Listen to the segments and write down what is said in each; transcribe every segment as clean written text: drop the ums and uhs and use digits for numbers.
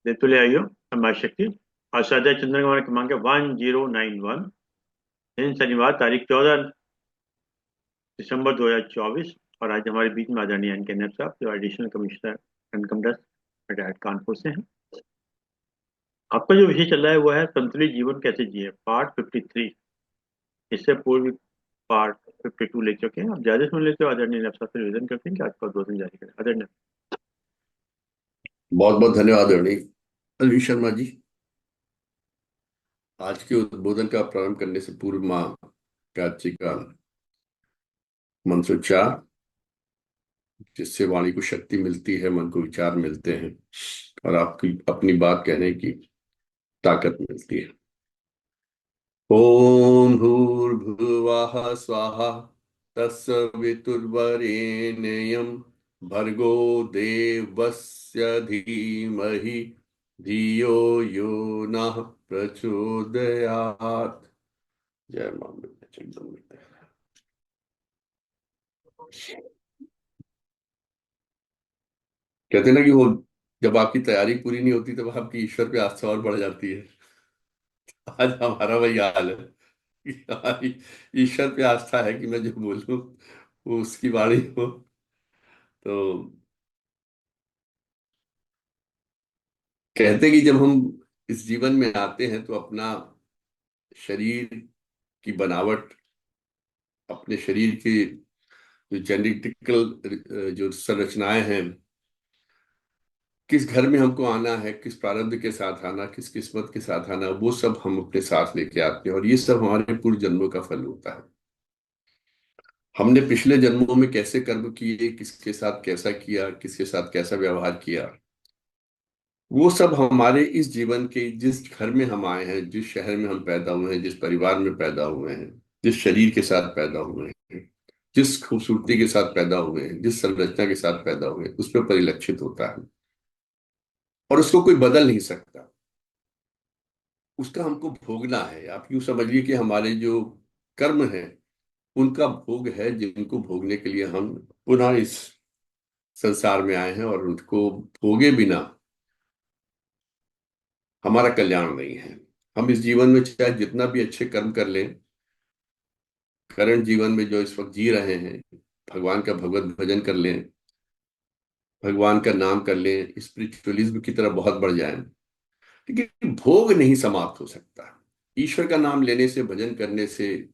देते ले आइयो हमारी शक्ति। आचार्य चंद्र कुमार क्रमांक 1091। दिन शनिवार तारीख 14 दिसंबर 2024। और आज हमारे बीच में आदरणीय एन के नैब साहब जो additional commissioner income tax retired Kanpur से हैं। आपका जो विषय चल रहा है वो है संतुलित जीवन कैसे जिए, पार्ट 53। इससे पूर्व पार्ट 52 ले चुके हैं। आप ज्यादा सुन लेते हो, आदरणीय नैब साहब से निवेदन करते हैं कि आज का उद्बोधन जारी करें। आदरणीय। बहुत बहुत धन्यवाद रणनी अली शर्मा जी। आज के उद्बोधन का प्रारंभ करने से पूर्व माँ गायत्री का मंत्रोच्चार, जिससे वाणी को शक्ति मिलती है, मन को विचार मिलते हैं और आपकी अपनी बात कहने की ताकत मिलती है। ओम भूर्भुवः स्वाहा तत्सवितुर्वरेण्यं भर्गो देवस्य धीमहि धियो यो नः प्रचोदयात्। जय मां एकदम मिलते हैं। कहते हैं ना कि वो जब आपकी तैयारी पूरी नहीं होती तब आपकी ईश्वर पे आस्था और बढ़ जाती है। आज हमारा वही हाल है कि हमारी ईश्वर पे आस्था है कि मैं जो बोलूं वो उसकी वाणी हो। तो कहते हैं कि जब हम इस जीवन में आते हैं तो अपना शरीर की बनावट, अपने शरीर की जो जेनेटिकल जो संरचनाएं हैं, किस घर में हमको आना है, किस प्रारब्ध के साथ आना, किस किस्मत के साथ आना, वो सब हम अपने साथ लेके आते हैं और ये सब हमारे पूर्व जन्मों का फल होता है। हमने पिछले जन्मों में कैसे कर्म किए, किसके साथ कैसा किया, किसके साथ कैसा व्यवहार किया, वो सब हमारे इस जीवन के, जिस घर में हम आए हैं, जिस शहर में हम पैदा हुए हैं, जिस परिवार में पैदा हुए हैं, जिस शरीर के साथ पैदा हुए हैं, जिस खूबसूरती के साथ पैदा हुए हैं, जिस संरचना के साथ पैदा हुए हैं, उस पर परिलक्षित होता है और उसको कोई बदल नहीं सकता। उसका हमको भोगना है। आप यूं समझिए कि हमारे जो कर्म हैं उनका भोग है, जिनको भोगने के लिए हम पुनः इस संसार में आए हैं और उनको भोगे बिना हमारा कल्याण नहीं है। हम इस जीवन में चाहे जितना भी अच्छे कर्म कर लें, करंट जीवन में जो इस वक्त जी रहे हैं, भगवान का भगवत भजन कर लें, भगवान का नाम कर लें, स्पिरिचुअलिज्म की तरफ बहुत बढ़ जाएं, लेकिन भोग नहीं समाप्त हो सकता। ईश्वर का नाम लेने से, भजन करने से,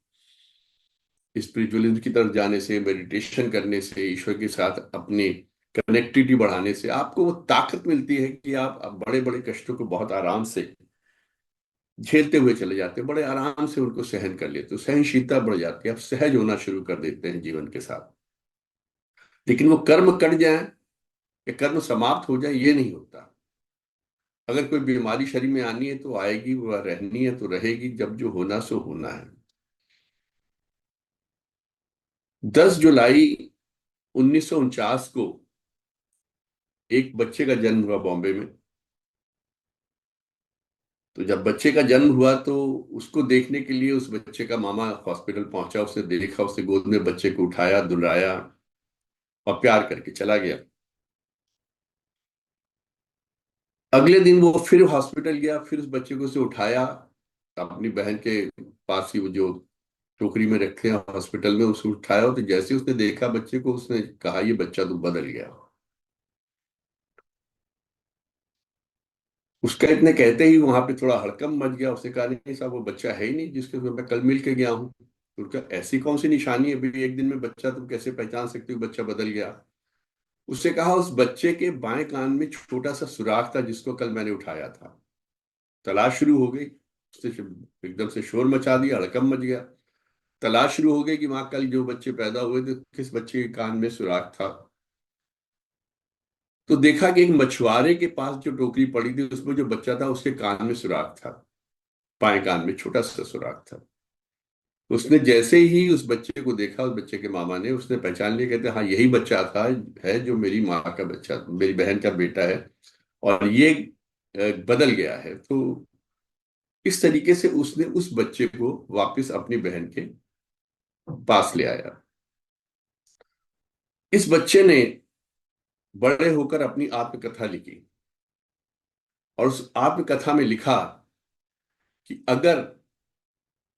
स्पिरिचुअलिज्म की तरफ जाने से, मेडिटेशन करने से, ईश्वर के साथ अपनी कनेक्टिविटी बढ़ाने से आपको वो ताकत मिलती है कि आप बड़े बड़े कष्टों को बहुत आराम से झेलते हुए चले जाते हैं, बड़े आराम से उनको सहन कर लेते हो, सहनशीलता बढ़ जाती है, आप सहज होना शुरू कर देते हैं जीवन के साथ। लेकिन वो कर्म कट जाए या कर्म समाप्त हो जाए, ये नहीं होता। अगर कोई बीमारी शरीर में आनी है तो आएगी, वह रहनी है तो रहेगी, जब जो होना सो होना है। 10 जुलाई 1949 को एक बच्चे का जन्म हुआ बॉम्बे में। तो जब बच्चे का जन्म हुआ तो उसको देखने के लिए उस बच्चे का मामा हॉस्पिटल पहुंचा, उसने देखा, उसने गोद में बच्चे को उठाया, दुलाया और प्यार करके चला गया। अगले दिन वो फिर हॉस्पिटल गया, फिर उस बच्चे को उसे उठाया, अपनी बहन के पास ही वो जो टोकरी में रखे हैं हॉस्पिटल में, उसे उठाया। तो जैसे उसने देखा बच्चे को, उसने कहा ये बच्चा तो बदल गया। उसका इतने कहते ही वहां पे थोड़ा हड़कंप मच गया। उसने कहा नहीं साहब, वो बच्चा है ही नहीं जिसके साथ मैं कल मिल के गया हूँ। तो उसका ऐसी कौन सी निशानी है भाई, एक दिन में बच्चा तुम कैसे पहचान सकते हो बच्चा बदल गया। उससे कहा उस बच्चे के बाएं कान में छोटा सा सुराख था जिसको कल मैंने उठाया था। तलाश शुरू हो गई। उसने एकदम से शोर मचा दिया, हड़कंप मच गया। तलाश शुरू हो गई कि वहां कल जो बच्चे पैदा हुए थे किस बच्चे के कान में सुराख था। तो देखा कि एक मछुआरे के पास जो टोकरी पड़ी थी उसमें जो बच्चा था उसके कान में सुराख था, बाएं कान में छोटा सा सुराख था। उसने जैसे ही उस बच्चे को देखा, उस बच्चे के मामा ने, उसने पहचान लिया, कहते हाँ यही बच्चा था, है जो मेरी माँ का बच्चा, मेरी बहन का बेटा है और ये बदल गया है। तो इस तरीके से उसने उस बच्चे को वापस अपनी बहन के पास ले आया। इस बच्चे ने बड़े होकर अपनी आत्मकथा लिखी और उस आत्मकथा में लिखा कि अगर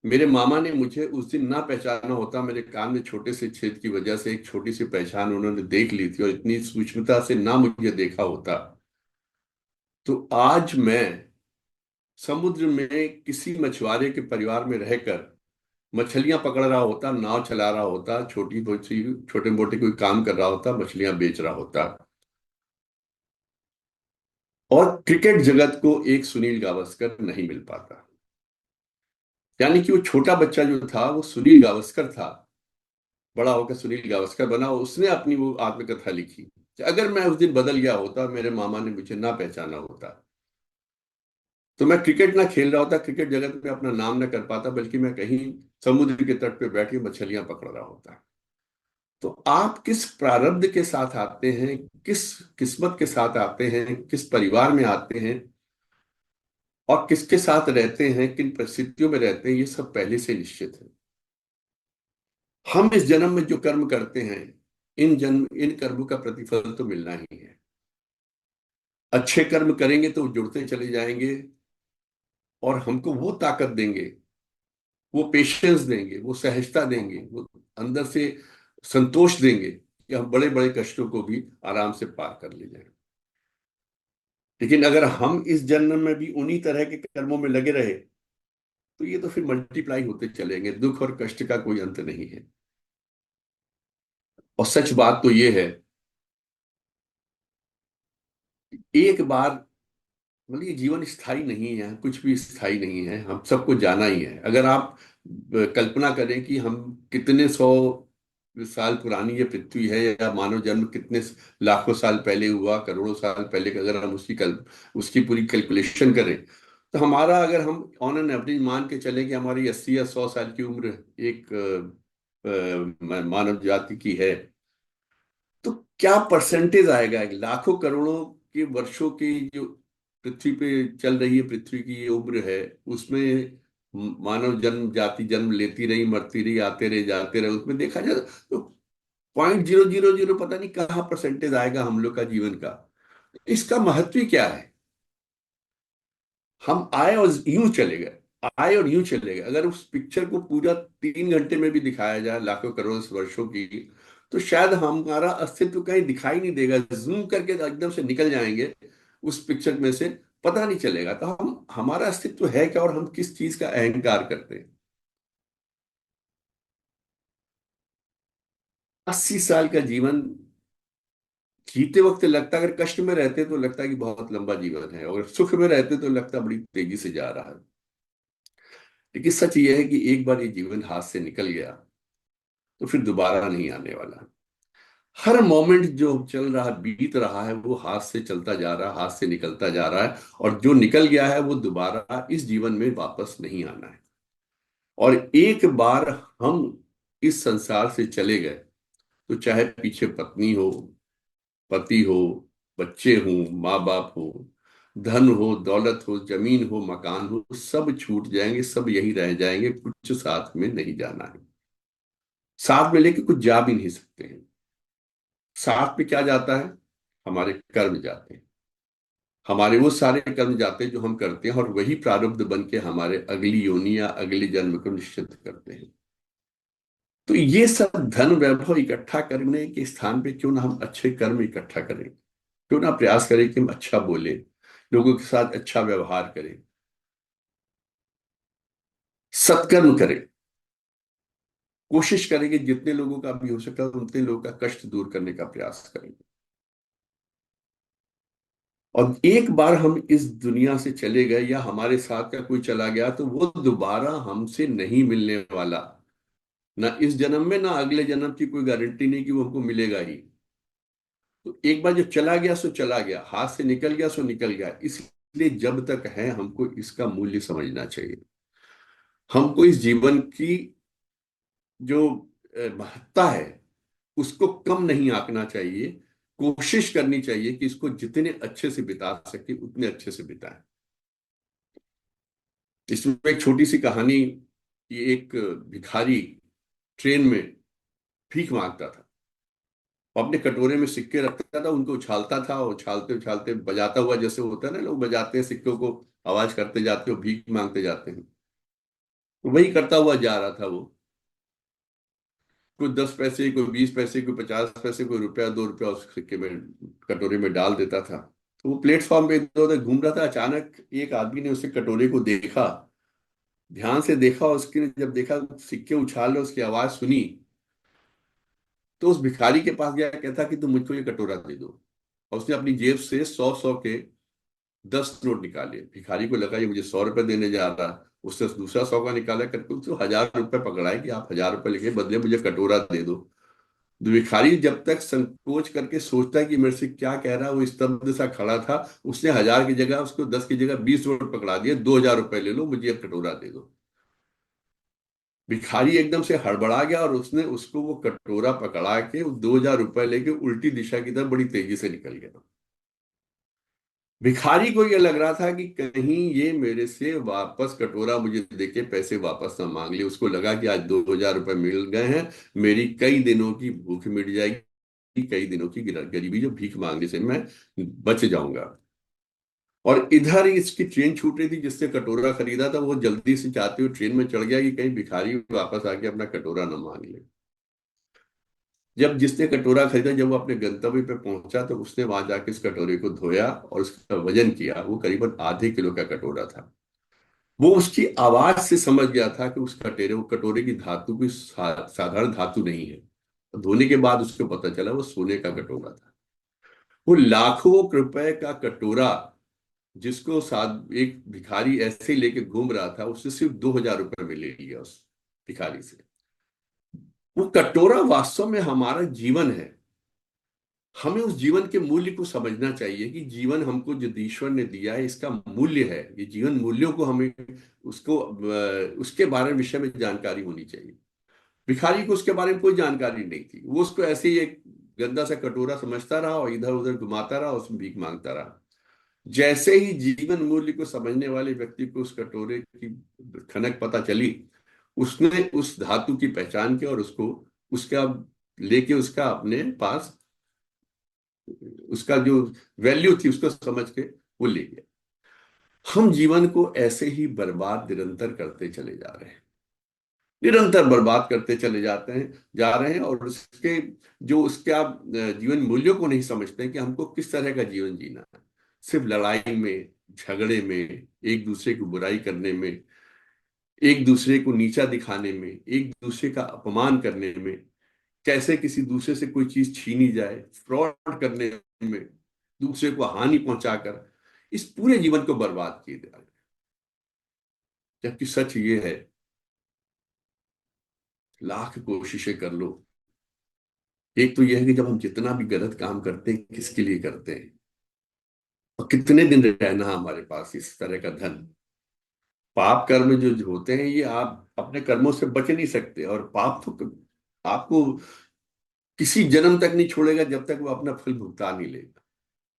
मेरे मामा ने मुझे उस दिन ना पहचाना होता, मेरे कान में छोटे से छेद की वजह से एक छोटी सी पहचान उन्होंने देख ली थी, और इतनी सूक्ष्मता से ना मुझे देखा होता, तो आज मैं समुद्र में किसी मछुआरे के परिवार में रहकर मछलियां पकड़ रहा होता, नाव चला रहा होता, छोटी छोटी छोटे मोटे कोई काम कर रहा होता, मछलियां बेच रहा होता। और क्रिकेट जगत को एक सुनील गावस्कर नहीं मिल पाता। यानी कि वो छोटा बच्चा जो था वो सुनील गावस्कर था, बड़ा होकर सुनील गावस्कर बना। उसने अपनी वो आत्मकथा लिखी कि अगर मैं उस दिन बदल गया होता, मेरे मामा ने मुझे ना पहचाना होता, तो मैं क्रिकेट ना खेल रहा होता, क्रिकेट जगत में अपना नाम ना कर पाता, बल्कि मैं कहीं समुद्र के तट पे बैठ के मछलियां पकड़ रहा होता। तो आप किस प्रारब्ध के साथ आते हैं, किस किस्मत के साथ आते हैं, किस परिवार में आते हैं, और किसके साथ रहते हैं, किन परिस्थितियों में रहते हैं, ये सब पहले से निश्चित है। हम इस जन्म में जो कर्म करते हैं, इन कर्मों का प्रतिफल तो मिलना ही है। अच्छे कर्म करेंगे तो वो जुड़ते चले जाएंगे, और हमको वो ताकत देंगे, वो पेशेंस देंगे, वो सहजता देंगे, वो अंदर से संतोष देंगे कि हम बड़े बड़े कष्टों को भी आराम से पार कर ले जाएं। लेकिन अगर हम इस जन्म में भी उन्हीं तरह के कर्मों में लगे रहे, तो ये तो फिर मल्टीप्लाई होते चलेंगे, दुख और कष्ट का कोई अंत नहीं है। और सच बात तो ये है, एक बार, मतलब ये जीवन स्थायी नहीं है, कुछ भी स्थायी नहीं है, हम सबको जाना ही है। अगर आप कल्पना करें कि हम कितने सौ साल पुरानी ये पृथ्वी है, या मानव जन्म कितने लाखों साल पहले हुआ, करोड़ों साल पहले का, अगर हम उसकी पूरी कैलकुलेशन करें, तो हमारा, अगर हम ऑन एन एवरेज मान के चले कि हमारी 80 या 100 साल की उम्र एक मानव जाति की है, तो क्या परसेंटेज आएगा एक लाखों करोड़ों के वर्षों की जो पृथ्वी पे चल रही है, पृथ्वी की ये उम्र है, उसमें मानव जन्म जाति जन्म लेती रही, मरती रही, आते रहे जाते रहे, उसमें देखा जाए तो 0.000 पता नहीं कहाँ परसेंटेज आएगा हम लोग का जीवन का। इसका महत्व ही क्या है? हम आए और यूं चले गए, आए और यूं चले गए। अगर उस पिक्चर को पूरा 3 घंटे में भी दिखाया जाए, लाखों करोड़ वर्षों की, तो शायद हमारा अस्तित्व कहीं दिखाई नहीं देगा, जूम करके एकदम से निकल जाएंगे उस पिक्चर में से, पता नहीं चलेगा। तो हम, हमारा अस्तित्व है क्या, और हम किस चीज का अहंकार करते हैं? 80 साल का जीवन जीते वक्त लगता है, अगर कष्ट में रहते तो लगता है कि बहुत लंबा जीवन है, और सुख में रहते तो लगता है बड़ी तेजी से जा रहा है। लेकिन सच ये है कि एक बार ये जीवन हाथ से निकल गया तो फिर दोबारा नहीं आने वाला। हर मोमेंट जो चल रहा, बीत रहा है, वो हाथ से चलता जा रहा है, हाथ से निकलता जा रहा है, और जो निकल गया है वो दोबारा इस जीवन में वापस नहीं आना है। और एक बार हम इस संसार से चले गए, तो चाहे पीछे पत्नी हो, पति हो, बच्चे हो, माँ बाप हो, धन हो, दौलत हो, जमीन हो, मकान हो, सब छूट जाएंगे, सब यही रह जाएंगे, कुछ साथ में नहीं जाना है। साथ में लेके कुछ जा भी नहीं सकते हैं। साथ में क्या जाता है? हमारे कर्म जाते हैं, हमारे वो सारे कर्म जाते हैं जो हम करते हैं, और वही प्रारब्ध बन के हमारे अगली योनि या अगले जन्म को निश्चित करते हैं। तो ये सब धन वैभव इकट्ठा करने के स्थान पे क्यों ना हम अच्छे कर्म इकट्ठा करें, क्यों ना प्रयास करें कि हम अच्छा बोले, लोगों के साथ अच्छा व्यवहार करें, सत्कर्म करें, कोशिश करें कि जितने लोगों का भी हो सका उतने लोगों का कष्ट दूर करने का प्रयास करें। और एक बार हम इस दुनिया से चले गए, या हमारे साथ का कोई चला गया, तो वो दोबारा हमसे नहीं मिलने वाला। ना इस जन्म में, ना अगले जन्म की कोई गारंटी नहीं कि वो हमको मिलेगा ही। तो एक बार जो चला गया सो चला गया, हाथ से निकल गया सो निकल गया। इसलिए जब तक है, हमको इसका मूल्य समझना चाहिए। हमको इस जीवन की जो महत्ता है, उसको कम नहीं आंकना चाहिए। कोशिश करनी चाहिए कि इसको जितने अच्छे से बिता सके उतने अच्छे से बिताएं। इसमें एक छोटी सी कहानी कि एक भिखारी ट्रेन में भीख मांगता था। और अपने कटोरे में सिक्के रखता था, उनको उछालता था, और उछालते उछालते बजाता हुआ, जैसे होता है ना लोग बजाते हैं सिक्कों को, आवाज करते जाते हो, भीख मांगते जाते हैं, तो वही करता हुआ जा रहा था वो। कोई 10 पैसे, कोई 20 पैसे, कोई 50 पैसे, कोई रुपया 2 रुपया उस सिक्के में, कटोरे में डाल देता था। तो वो प्लेटफॉर्म पे इधर उधर घूम रहा था, अचानक एक आदमी ने उसे कटोरे को देखा, ध्यान से देखा, और उसके जब देखा सिक्के उछाल रहे, उसकी आवाज सुनी, तो उस भिखारी के पास गया, कहता कि तुम मुझको ये कटोरा दे दो। और उसने अपनी जेब से 100 100 के 10 नोट निकाले। भिखारी को लगा ये मुझे 100 रुपए देने जा रहा। उससे दूसरा 100 का निकाला करके उसको 1000 रुपए पकड़ाए कि आप 1000 रुपए लेके बदले मुझे कटोरा दे दो। तो भिखारी जब तक संकोच करके सोचता है कि मेरे से क्या कह रहा है, वो स्तब्ध सा खड़ा था। उसने 1000 की जगह उसको 10 की जगह 20 नोट पकड़ा दिए, 2000 रुपए ले लो, मुझे अब कटोरा दे दो। भिखारी एकदम से हड़बड़ा गया, और उसने उसको वो कटोरा पकड़ा के वो 2000 रुपए लेके उल्टी दिशा की तरफ बड़ी तेजी से निकल गया। भिखारी को ये लग रहा था कि कहीं ये मेरे से वापस कटोरा मुझे देके पैसे वापस ना मांग ले। उसको लगा कि आज 2000 रुपए मिल गए हैं, मेरी कई दिनों की भूख मिट जाएगी, कई दिनों की गरीबी जो भीख मांगने से मैं बच जाऊंगा। और इधर इसकी ट्रेन छूट रही थी, जिससे कटोरा खरीदा था वो जल्दी से चाहते हुए ट्रेन में चढ़ गया कि कहीं भिखारी वापस आके अपना कटोरा न मांग ले। जब जिसने कटोरा खरीदा, जब वो अपने गंतव्य पे पहुंचा, तो उसने वहां जाके इस कटोरे को धोया और उसका वजन किया। वो करीबन आधे किलो का कटोरा था। वो उसकी आवाज से समझ गया था कि उस कटोरे वो कटोरे की धातु कोई साधारण धातु नहीं है। धोने के बाद उसको पता चला वो सोने का कटोरा था। वो लाखों रुपए का कटोरा, जिसको साथ एक भिखारी ऐसे ही लेके घूम रहा था, उससे सिर्फ 2000 रुपए में ले लिया उस भिखारी से। वो कटोरा वास्तव में हमारा जीवन है। हमें उस जीवन के मूल्य को समझना चाहिए कि जीवन हमको जो ईश्वर ने दिया है, इसका मूल्य है। ये जीवन मूल्यों को हमें उसको उसके बारे में विषय में जानकारी होनी चाहिए। भिखारी को उसके बारे में कोई जानकारी नहीं थी। वो उसको ऐसे ही एक गंदा सा कटोरा समझता रहा और इधर उधर घुमाता रहा, उसमें भीख मांगता रहा। जैसे ही जीवन मूल्य को समझने वाले व्यक्ति को उस कटोरे की खनक पता चली, उसने उस धातु की पहचान की और उसको उसका लेके उसका अपने पास उसका जो वैल्यू थी उसको समझ के वो ले गया। हम जीवन को ऐसे ही बर्बाद निरंतर करते चले जा रहे हैं, निरंतर बर्बाद करते चले जाते हैं जा रहे हैं। और उसके जो उसके आप जीवन मूल्यों को नहीं समझते हैं कि हमको किस तरह का जीवन जीना है। सिर्फ लड़ाई में, झगड़े में, एक दूसरे की बुराई करने में, एक दूसरे को नीचा दिखाने में, एक दूसरे का अपमान करने में, कैसे किसी दूसरे से कोई चीज छीनी जाए, फ्रॉड करने में, दूसरे को हानि पहुंचाकर इस पूरे जीवन को बर्बाद किए जा रहे हैं। जबकि सच ये है, लाख कोशिशें कर लो, एक तो यह है कि जब हम जितना भी गलत काम करते हैं, किसके लिए करते हैं, और कितने दिन रहना है हमारे पास इस तरह का धन। पाप कर्म जो होते हैं, ये आप अपने कर्मों से बच नहीं सकते। और पाप तो आपको किसी जन्म तक नहीं छोड़ेगा जब तक वो अपना फल भुगता नहीं लेगा।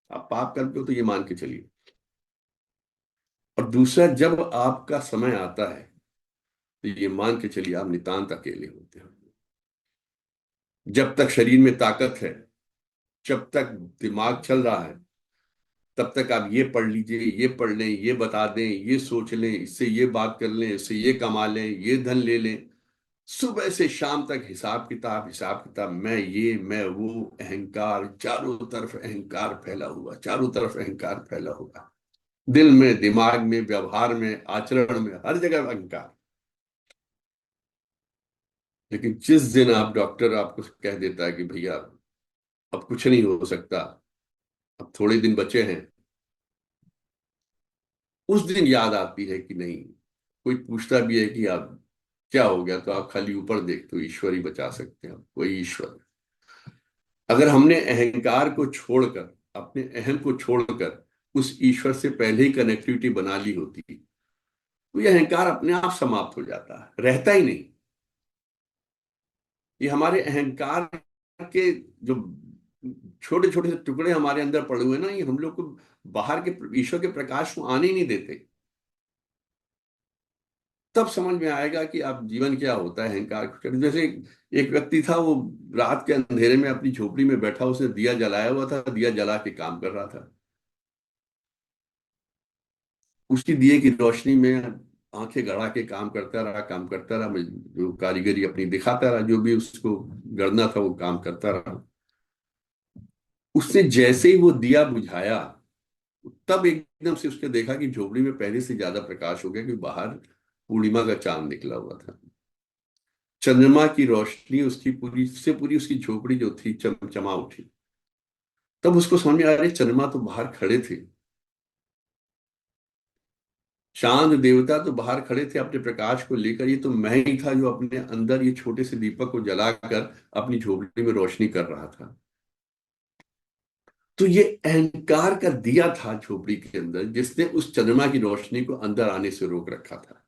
आप पाप करते हो तो ये मान के चलिए। और दूसरा, जब आपका समय आता है तो ये मान के चलिए आप नितांत अकेले होते हो। जब तक शरीर में ताकत है, जब तक दिमाग चल रहा है, तब तक आप ये पढ़ लीजिए, ये पढ़ लें, ये बता दें, ये सोच लें, इससे ये बात कर लें, इससे ये कमा लें, ये धन ले लें। सुबह से शाम तक हिसाब किताब, हिसाब किताब, मैं ये मैं वो, अहंकार, चारों तरफ अहंकार फैला हुआ, चारों तरफ अहंकार फैला हुआ। दिल में, दिमाग में, व्यवहार में, आचरण में, हर जगह अहंकार। लेकिन जिस दिन आप डॉक्टर आपको कह देता है कि भैया अब कुछ नहीं हो सकता, अब थोड़े दिन बचे हैं, उस दिन याद आती है कि नहीं। कोई पूछता भी है कि आप क्या हो गया, तो आप खाली ऊपर देखते हो, ईश्वर ही बचा सकते हैं, कोई ईश्वर। अगर हमने अहंकार को छोड़कर, अपने अहम को छोड़कर उस ईश्वर से पहले ही कनेक्टिविटी बना ली होती, तो ये अहंकार अपने आप समाप्त हो जाता है, रहता ही नहीं। ये हमारे अहंकार के जो छोटे छोटे से टुकड़े हमारे अंदर पड़े हुए हैं ना, ये हम लोग को बाहर के ईश्वर के प्रकाश को आने ही नहीं देते। तब समझ में आएगा कि आप जीवन क्या होता है, अहंकार। जैसे एक व्यक्ति था, वो रात के अंधेरे में अपनी झोपड़ी में बैठा, उसने दिया जलाया हुआ था, दिया जला के काम कर रहा था। उसकी दिए की रोशनी में आंखें गड़ा के काम करता रहा, काम करता रहा, जो कारीगरी अपनी दिखाता रहा, जो भी उसको गढ़ना था वो काम करता रहा। उसने जैसे ही वो दिया बुझाया, तब एकदम से उसने देखा कि झोपड़ी में पहले से ज्यादा प्रकाश हो गया, कि बाहर पूर्णिमा का चांद निकला हुआ था। चंद्रमा की रोशनी उसकी पूरी से पूरी उसकी झोपड़ी जो थी चमचमा उठी। तब उसको समझ में आ रही, चंद्रमा तो बाहर खड़े थे, चांद देवता तो बाहर खड़े थे अपने प्रकाश को लेकर, ये तो मैं ही था जो अपने अंदर ये छोटे से दीपक को जलाकर अपनी झोपड़ी में रोशनी कर रहा था। तो ये अहंकार का दिया था झोपड़ी के अंदर, जिसने उस चंद्रमा की रोशनी को अंदर आने से रोक रखा था।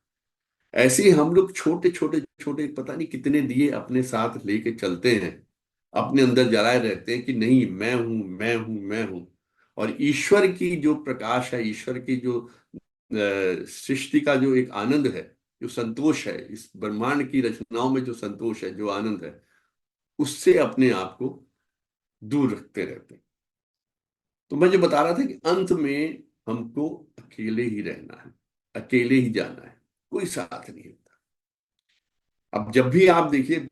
ऐसे ही हम लोग छोटे छोटे छोटे पता नहीं कितने दिए अपने साथ लेके चलते हैं, अपने अंदर जलाए रहते हैं कि नहीं मैं हूं, मैं हूं, मैं हूं। और ईश्वर की जो प्रकाश है, ईश्वर की जो सृष्टि का जो एक आनंद है, जो संतोष है, इस ब्रह्मांड की रचनाओं में जो संतोष है, जो आनंद है, उससे अपने आप को दूर रखते रहते हैं। तो मैं जो बता रहा था कि अंत में हमको अकेले ही रहना है, अकेले ही जाना है, कोई साथ नहीं होता। अब जब भी आप देखिए,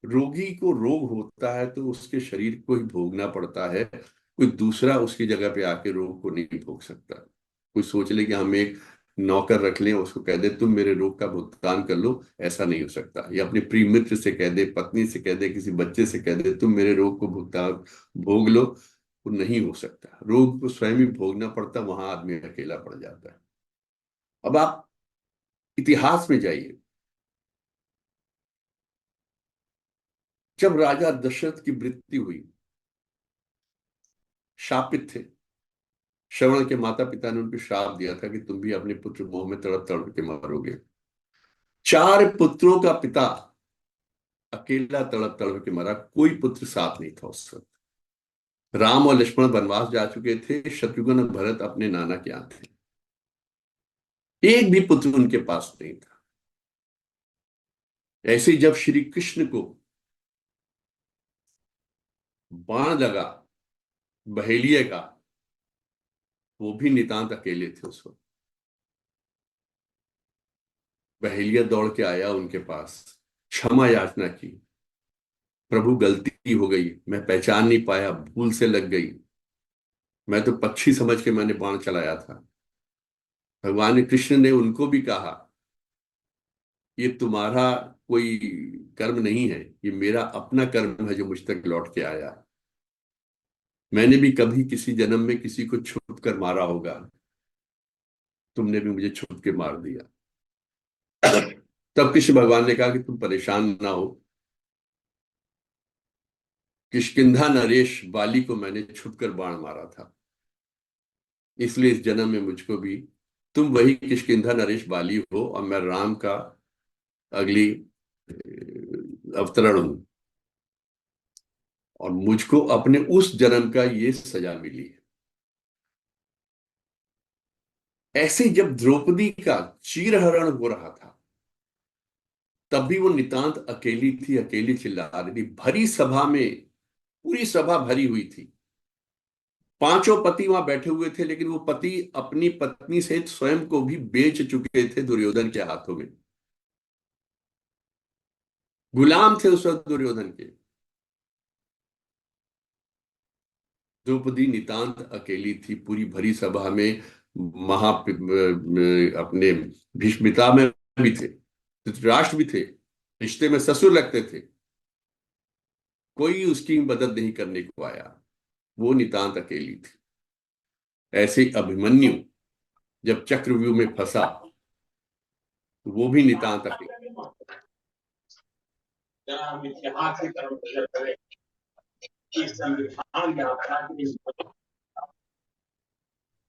रोगी को रोग होता है तो उसके शरीर को ही भोगना पड़ता है, कोई दूसरा उसकी जगह पे आके रोग को नहीं भोग सकता। कोई सोच ले कि हम एक नौकर रख लें, उसको कह दे तुम मेरे रोग का भुगतान कर लो, ऐसा नहीं हो सकता। या अपने प्रिय मित्र से कह दे, पत्नी से कह दे, किसी बच्चे से कह दे तुम मेरे रोग को भुगतान भोग लो, वो नहीं हो सकता। रोग को स्वयं ही भोगना पड़ता, वहां आदमी अकेला पड़ जाता है। अब आप इतिहास में जाइए, जब राजा दशरथ की मृत्यु हुई, शापित थे। श्रवण के माता पिता ने उनको श्राप दिया था कि तुम भी अपने पुत्र मोह में तड़प तड़प के मरोगे। चार पुत्रों का पिता अकेला तड़प तड़प के मरा, कोई पुत्र साथ नहीं था उस वक्त। राम और लक्ष्मण वनवास जा चुके थे, शत्रुघ्न और भरत अपने नाना के यहाँ थे, एक भी पुत्र उनके पास नहीं था। ऐसे ही जब श्री कृष्ण को बाण लगा बहेलिये का, वो भी नितांत अकेले थे उस वक्त। बहेलिया दौड़ के आया उनके पास, क्षमा याचना की, प्रभु गलती हो गई, मैं पहचान नहीं पाया, भूल से लग गई, मैं तो पक्षी समझ के मैंने बाण चलाया था। भगवान कृष्ण ने उनको भी कहा, ये तुम्हारा कोई कर्म नहीं है, ये मेरा अपना कर्म है जो मुझ तक लौट के आया। मैंने भी कभी किसी जन्म में किसी को छुप कर मारा होगा, तुमने भी मुझे छुप के मार दिया। तब कृष्ण भगवान ने कहा कि तुम परेशान ना हो, किष्किंधा नरेश बाली को मैंने छुप कर बाण मारा था, इसलिए इस जन्म में मुझको भी तुम वही किष्किंधा नरेश बाली हो और मैं राम का अगली अवतरण हूं, और मुझको अपने उस जन्म का ये सजा मिली है। ऐसे जब द्रौपदी का चीरहरण हो रहा था, तब भी वो नितांत अकेली थी, अकेली चिल्ला रही थी भरी सभा में। पूरी सभा भरी हुई थी, पांचों पति वहां बैठे हुए थे, लेकिन वो पति अपनी पत्नी सहित स्वयं को भी बेच चुके थे दुर्योधन के हाथों में। गुलाम थे उस वक्त दुर्योधन के। द्रौपदी नितांत अकेली थी पूरी भरी सभा में। महा अपने भीष्मिता में भी थे, धृतराष्ट्र भी थे, रिश्ते में ससुर लगते थे, कोई उसकी मदद नहीं करने को आया, वो नितांत अकेली थी। ऐसे ही अभिमन्यु जब चक्रव्यूह में फंसा, तो वो भी नितांत अकेली।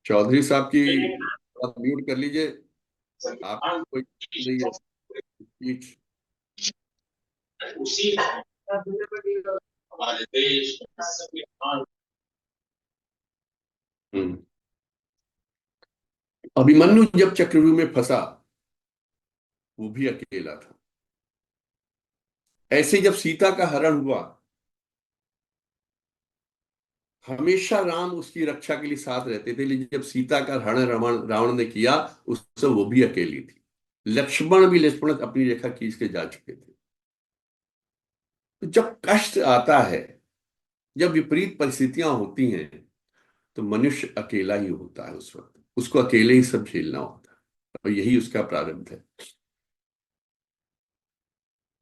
चौधरी साहब की बात म्यूट कर लीजिए, आप कोई नहीं है स्पीच। हम्म। अभिमन्यु जब चक्रव्यूह में फंसा, वो भी अकेला था। ऐसे जब सीता का हरण हुआ, हमेशा राम उसकी रक्षा के लिए साथ रहते थे, लेकिन जब सीता का हरण रावण रावण ने किया, उस समय वो भी अकेली थी। लक्ष्मण अपनी रेखा खींच के जा चुके थे। तो जब कष्ट आता है, जब विपरीत परिस्थितियां होती हैं, तो मनुष्य अकेला ही होता है। उस वक्त उसको अकेले ही सब झेलना होता है, और यही उसका प्रारब्ध है।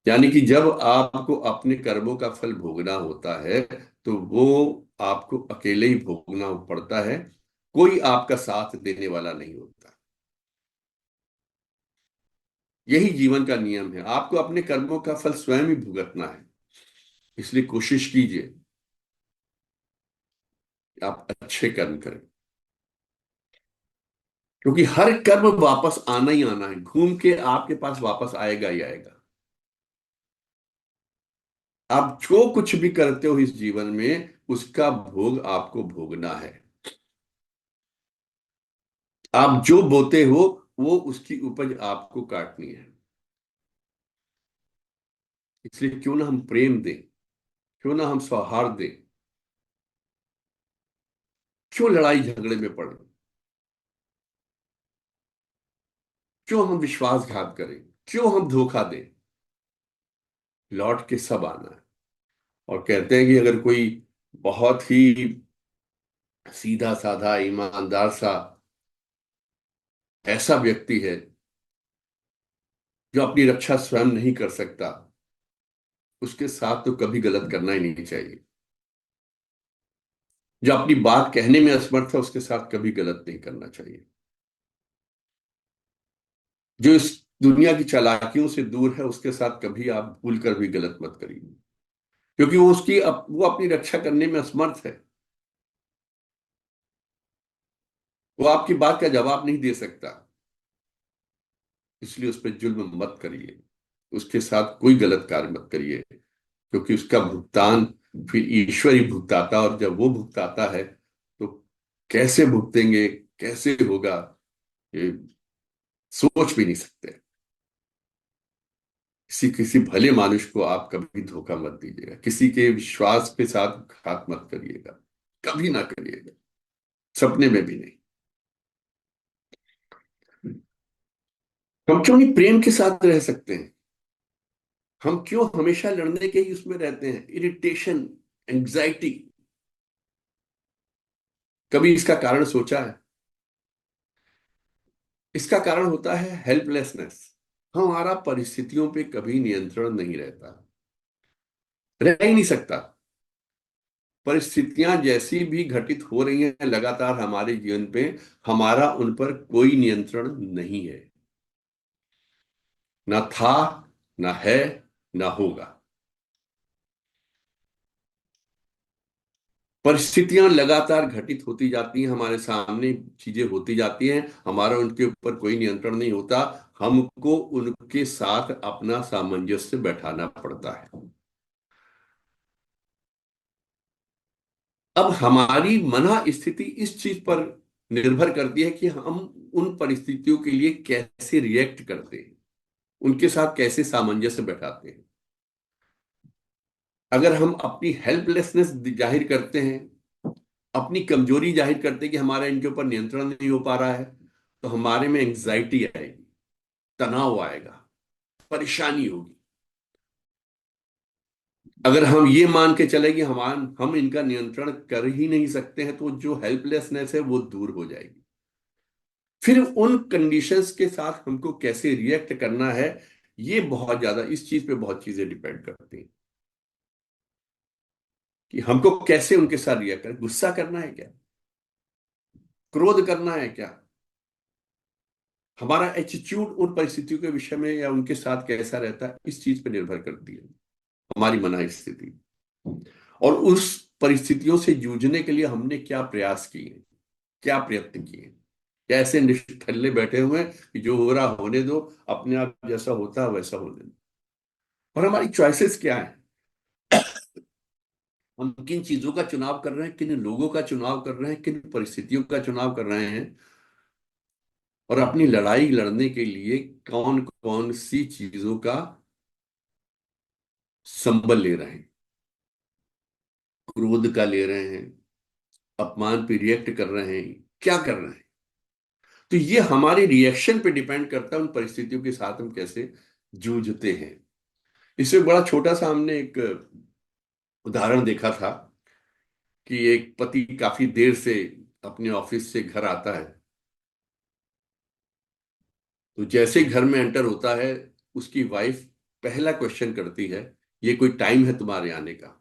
यानी कि जब आपको अपने कर्मों का फल भोगना होता है, तो वो आपको अकेले ही भोगना पड़ता है। कोई आपका साथ देने वाला नहीं होता। यही जीवन का नियम है। आपको अपने कर्मों का फल स्वयं ही भुगतना है। इसलिए कोशिश कीजिए कि आप अच्छे कर्म करें, क्योंकि हर कर्म वापस आना ही आना है, घूम के आपके पास वापस आएगा ही आएगा। आप जो कुछ भी करते हो इस जीवन में, उसका भोग आपको भोगना है। आप जो बोते हो, वो उसकी उपज आपको काटनी है। इसलिए क्यों ना हम प्रेम दें, क्यों ना हम सौहार्द दें, क्यों लड़ाई झगड़े में पड़े, क्यों हम विश्वासघात करें, क्यों हम धोखा दें। लौट के सब आना है। और कहते हैं कि अगर कोई बहुत ही सीधा साधा ईमानदार सा ऐसा व्यक्ति है जो अपनी रक्षा स्वयं नहीं कर सकता, उसके साथ तो कभी गलत करना ही नहीं चाहिए। जो अपनी बात कहने में असमर्थ है, उसके साथ कभी गलत नहीं करना चाहिए। जो इस दुनिया की चालाकियों से दूर है, उसके साथ कभी आप भूल कर भी गलत मत करिए, क्योंकि वो अपनी रक्षा करने में असमर्थ है। वो आपकी बात का जवाब नहीं दे सकता। इसलिए उस पर जुल्म मत करिए, उसके साथ कोई गलत कार्य मत करिए, क्योंकि उसका भुगतान फिर ईश्वर ही भुगताता। और जब वो भुगताता है, तो कैसे भुगतेंगे, कैसे होगा, ये सोच भी नहीं सकते। किसी किसी भले मानुष को आप कभी धोखा मत दीजिएगा, किसी के विश्वास के साथ घात मत करिएगा, कभी ना करिएगा, सपने में भी नहीं। हम क्यों नहीं प्रेम के साथ रह सकते हैं? हम क्यों हमेशा लड़ने के ही उसमें रहते हैं? इरिटेशन, एंग्जाइटी, कभी इसका कारण सोचा है? इसका कारण होता है हेल्पलेसनेस। हमारा परिस्थितियों पे कभी नियंत्रण नहीं रहता, रह ही नहीं सकता। परिस्थितियां जैसी भी घटित हो रही हैं लगातार हमारे जीवन पे, हमारा उन पर कोई नियंत्रण नहीं है। ना था, ना है, ना होगा। परिस्थितियां लगातार घटित होती जाती हैं, हमारे सामने चीजें होती जाती हैं, हमारा उनके ऊपर कोई नियंत्रण नहीं होता। हमको उनके साथ अपना सामंजस्य बैठाना पड़ता है। अब हमारी मना स्थिति इस चीज पर निर्भर करती है कि हम उन परिस्थितियों के लिए कैसे रिएक्ट करते हैं, उनके साथ कैसे सामंजस्य बैठाते हैं। अगर हम अपनी हेल्पलेसनेस जाहिर करते हैं, अपनी कमजोरी जाहिर करते हैं कि हमारा इनके ऊपर नियंत्रण नहीं हो पा रहा है, तो हमारे में एंग्जाइटी आएगी, तनाव आएगा, परेशानी होगी। अगर हम ये मान के चले कि हम इनका नियंत्रण कर ही नहीं सकते हैं, तो जो हेल्पलेसनेस है वो दूर हो जाएगी। फिर उन कंडीशंस के साथ हमको कैसे रिएक्ट करना है, ये बहुत ज्यादा इस चीज पे बहुत चीजें डिपेंड करती हैं कि हमको कैसे उनके साथ रिएक्ट करें। गुस्सा करना है क्या, क्रोध करना है क्या, हमारा एटीट्यूड उन परिस्थितियों के विषय में या उनके साथ कैसा रहता है, इस चीज पे निर्भर करती है हमारी मना स्थिति। और उस परिस्थितियों से जूझने के लिए हमने क्या प्रयास किए, क्या प्रयत्न किए। क्या ऐसे निष्ठल्ले बैठे हुए हैं कि जो हो रहा होने दो, अपने आप जैसा होता है वैसा होने दो। और हमारी चॉइसेस क्या है, हम किन चीजों का चुनाव कर रहे हैं, किन लोगों का चुनाव कर रहे हैं, किन परिस्थितियों का चुनाव कर रहे हैं, और अपनी लड़ाई लड़ने के लिए कौन कौन सी चीजों का संबल ले रहे हैं। क्रोध का ले रहे हैं, अपमान पे रिएक्ट कर रहे हैं, क्या कर रहे हैं। तो ये हमारे रिएक्शन पे डिपेंड करता है, उन परिस्थितियों के साथ हम कैसे जूझते हैं। इससे बड़ा छोटा सा हमने एक उदाहरण देखा था कि एक पति काफी देर से अपने ऑफिस से घर आता है, तो जैसे ही घर में एंटर होता है, उसकी वाइफ पहला क्वेश्चन करती है, ये कोई टाइम है तुम्हारे आने का?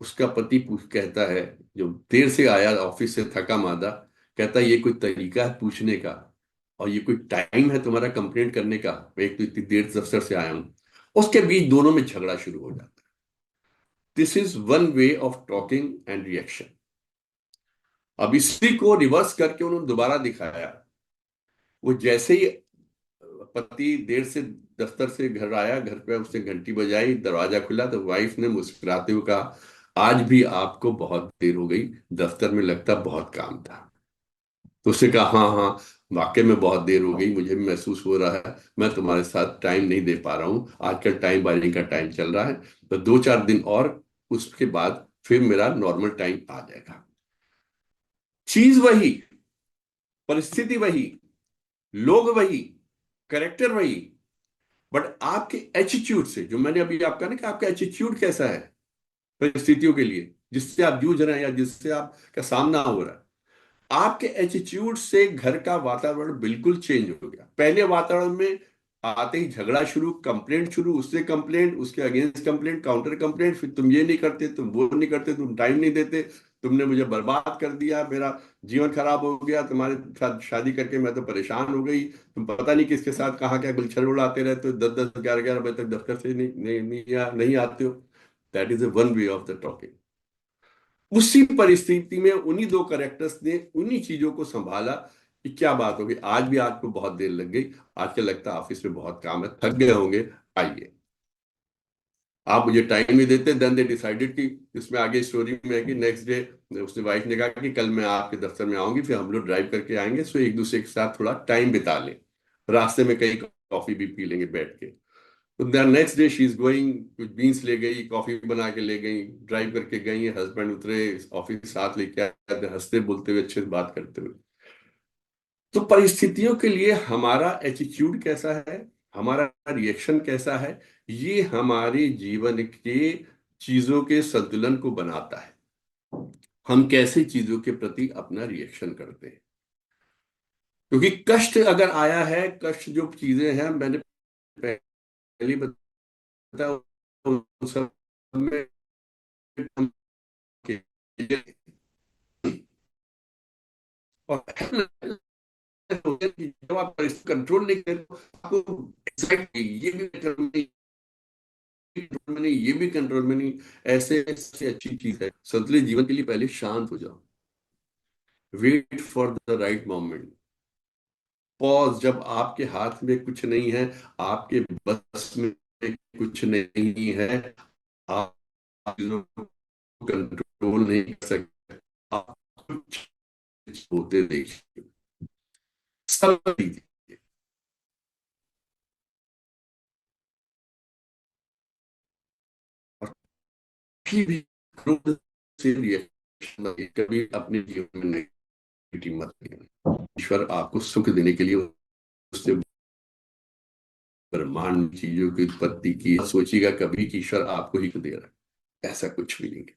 उसका पति पूछ कहता है, जो देर से आया ऑफिस से थका मादा, कहता है ये कोई तरीका है पूछने का? और ये कोई टाइम है तुम्हारा कंप्लेंट करने का? मैं एक तो इतनी देर दफ्तर से आया हूं। उसके बीच दोनों में झगड़ा शुरू हो जाता है। This is one way of talking and reaction. अब इसी को रिवर्स करके उन्होंने दोबारा दिखाया। वो जैसे ही पति देर से दफ्तर से घर आया, घर पे उसने घंटी बजाई, दरवाजा खुला, तो वाइफ ने मुस्कुराते हुए कहा, आज भी आपको बहुत देर हो गई, दफ्तर में लगता बहुत काम था। तो उसने कहा, हाँ हाँ, वाकई में बहुत देर हो गई, मुझे भी महसूस हो रहा है, मैं तुम्हारे साथ टाइम नहीं दे पा रहा हूँ, आजकल टाइम बाइंग का टाइम चल रहा है, तो 2-4 दिन और, उसके बाद फिर मेरा नॉर्मल टाइम आ जाएगा। चीज वही, परिस्थिति वही, लोग वही, करेक्टर वही, बट आपके एटीट्यूड से, जो मैंने अभी आपका ना कि आपका एटीट्यूड कैसा है परिस्थितियों के लिए जिससे आप जूझ रहे हैं या जिससे आपका सामना हो रहा है, आपके एटीट्यूड से घर का वातावरण बिल्कुल चेंज हो गया। पहले वातावरण में आते ही झगड़ा शुरू, कंप्लेंट शुरू, उससे कंप्लेंट, उसके अगेंस्ट कंप्लेंट, काउंटर कंप्लेंट, फिर तुम ये नहीं करते, तुम वो नहीं करते, तुम टाइम नहीं देते, तुमने मुझे बर्बाद कर दिया, मेरा जीवन खराब हो गया, तुम्हारे साथ शादी करके मैं तो परेशान हो गई, तुम पता नहीं किसके साथ कहाँ क्या गुलछल उड़ाते रहते हो, 10-10 11-11 बजे तक दफ्तर से नहीं आते हो। That is a one way of the talking. उसी परिस्थिति में उन्हीं दो करेक्टर्स ने उन्हीं चीजों को संभाला कि क्या बात होगी, आज भी आपको बहुत देर लग गई, आज क्या लगता है ऑफिस में बहुत काम है, थक गए होंगे, आइए। आप मुझे टाइम नहीं देते, देन दे डिसाइडेड कि इसमें आगे स्टोरी में है कि नेक्स्ट डे उसने वाइफ ने कहा कि कल मैं आपके दफ्तर में आऊंगी, फिर हम लोग ड्राइव करके आएंगे, सो एक दूसरे के साथ थोड़ा टाइम बिता लें, रास्ते में कहीं कॉफी भी पी लेंगे बैठ के। तो next day she is going, कुछ बीन्स ले गई, कॉफी बना के ले गई, ड्राइव करके गई, हस्बैंड उतरे, ऑफिस साथ लेके आए, हंसते बोलते हुए अच्छे से बात करते हुए। तो परिस्थितियों के लिए हमारा एटीट्यूड कैसा है, हमारा रिएक्शन कैसा है, ये हमारे जीवन के चीजों के संतुलन को बनाता है। हम कैसे चीजों के प्रति अपना रिएक्शन करते हैं। क्योंकि कष्ट अगर आया है, कष्ट जो चीजें हैं, मैंने पहले बताया, उन सब में और जब आप कंट्रोल नहीं कर रहे हो, आपको एग्जैक्टली ये भी कंट्रोल में नहीं, ये भी कंट्रोल में नहीं, ऐसे सबसे अच्छी चीज है संतुलित जीवन के लिए, पहले शांत हो जाओ, wait for the right moment, pause. जब आपके हाथ में कुछ नहीं है, आपके बस में कुछ नहीं है, आप कंट्रोल नहीं कर सकते, आप कुछ होते देखिए, सब दीजिए। और फिर भी क्रोध से रिएक्शन कभी अपने जीवन में नेगेटिव मत लेना। ईश्वर आपको सुख देने के लिए उससे ब्रह्मांड चीजों की उत्पत्ति की, सोचिएगा कभी कि ईश्वर आपको ही दे रहा है, ऐसा कुछ भी नहीं है।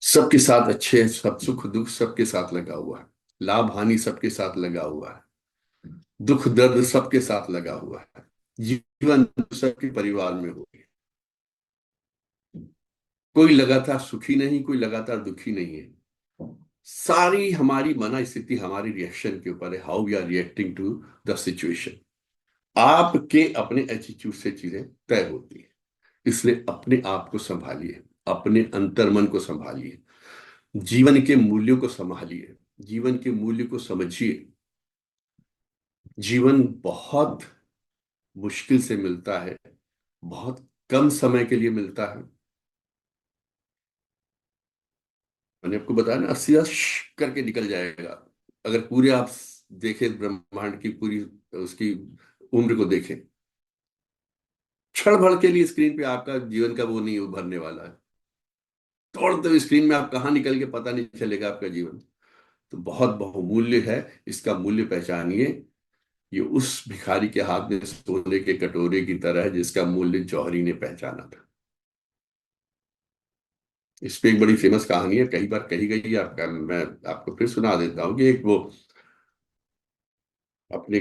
सबके साथ अच्छे, सब सुख दुख सबके साथ लगा हुआ है, लाभ हानि सबके साथ लगा हुआ है, दुख दर्द सबके साथ लगा हुआ है, जीवन सबके परिवार में हो गया। कोई लगातार सुखी नहीं, कोई लगातार दुखी नहीं है। सारी हमारी मना स्थिति हमारी रिएक्शन के ऊपर है, how we are reacting to the situation. आपके अपने एटीट्यूड से चीजें तय होती है। इसलिए अपने आप को संभालिए, अपने अंतर्मन को संभालिए, जीवन के मूल्यों को संभालिए, जीवन के मूल्य को समझिए। जीवन बहुत मुश्किल से मिलता है, बहुत कम समय के लिए मिलता है। मैंने आपको बताया ना, 80 करके निकल जाएगा, अगर पूरे आप देखें ब्रह्मांड की पूरी उसकी उम्र को देखें, क्षण भर के लिए स्क्रीन पे आपका जीवन का वो नहीं उभरने वाला है। दौड़ते स्क्रीन में आप कहाँ निकल के पता नहीं चलेगा आपका जीवन। तो बहुत बहुमूल्य है, इसका मूल्य पहचानिए। ये उस भिखारी के हाथ में सोने के कटोरे की तरह है जिसका मूल्य जौहरी ने पहचाना था। इस पे एक बड़ी फेमस कहानी है, कई बार कही गई है, आपका मैं आपको फिर सुना देता हूँ कि एक वो अपने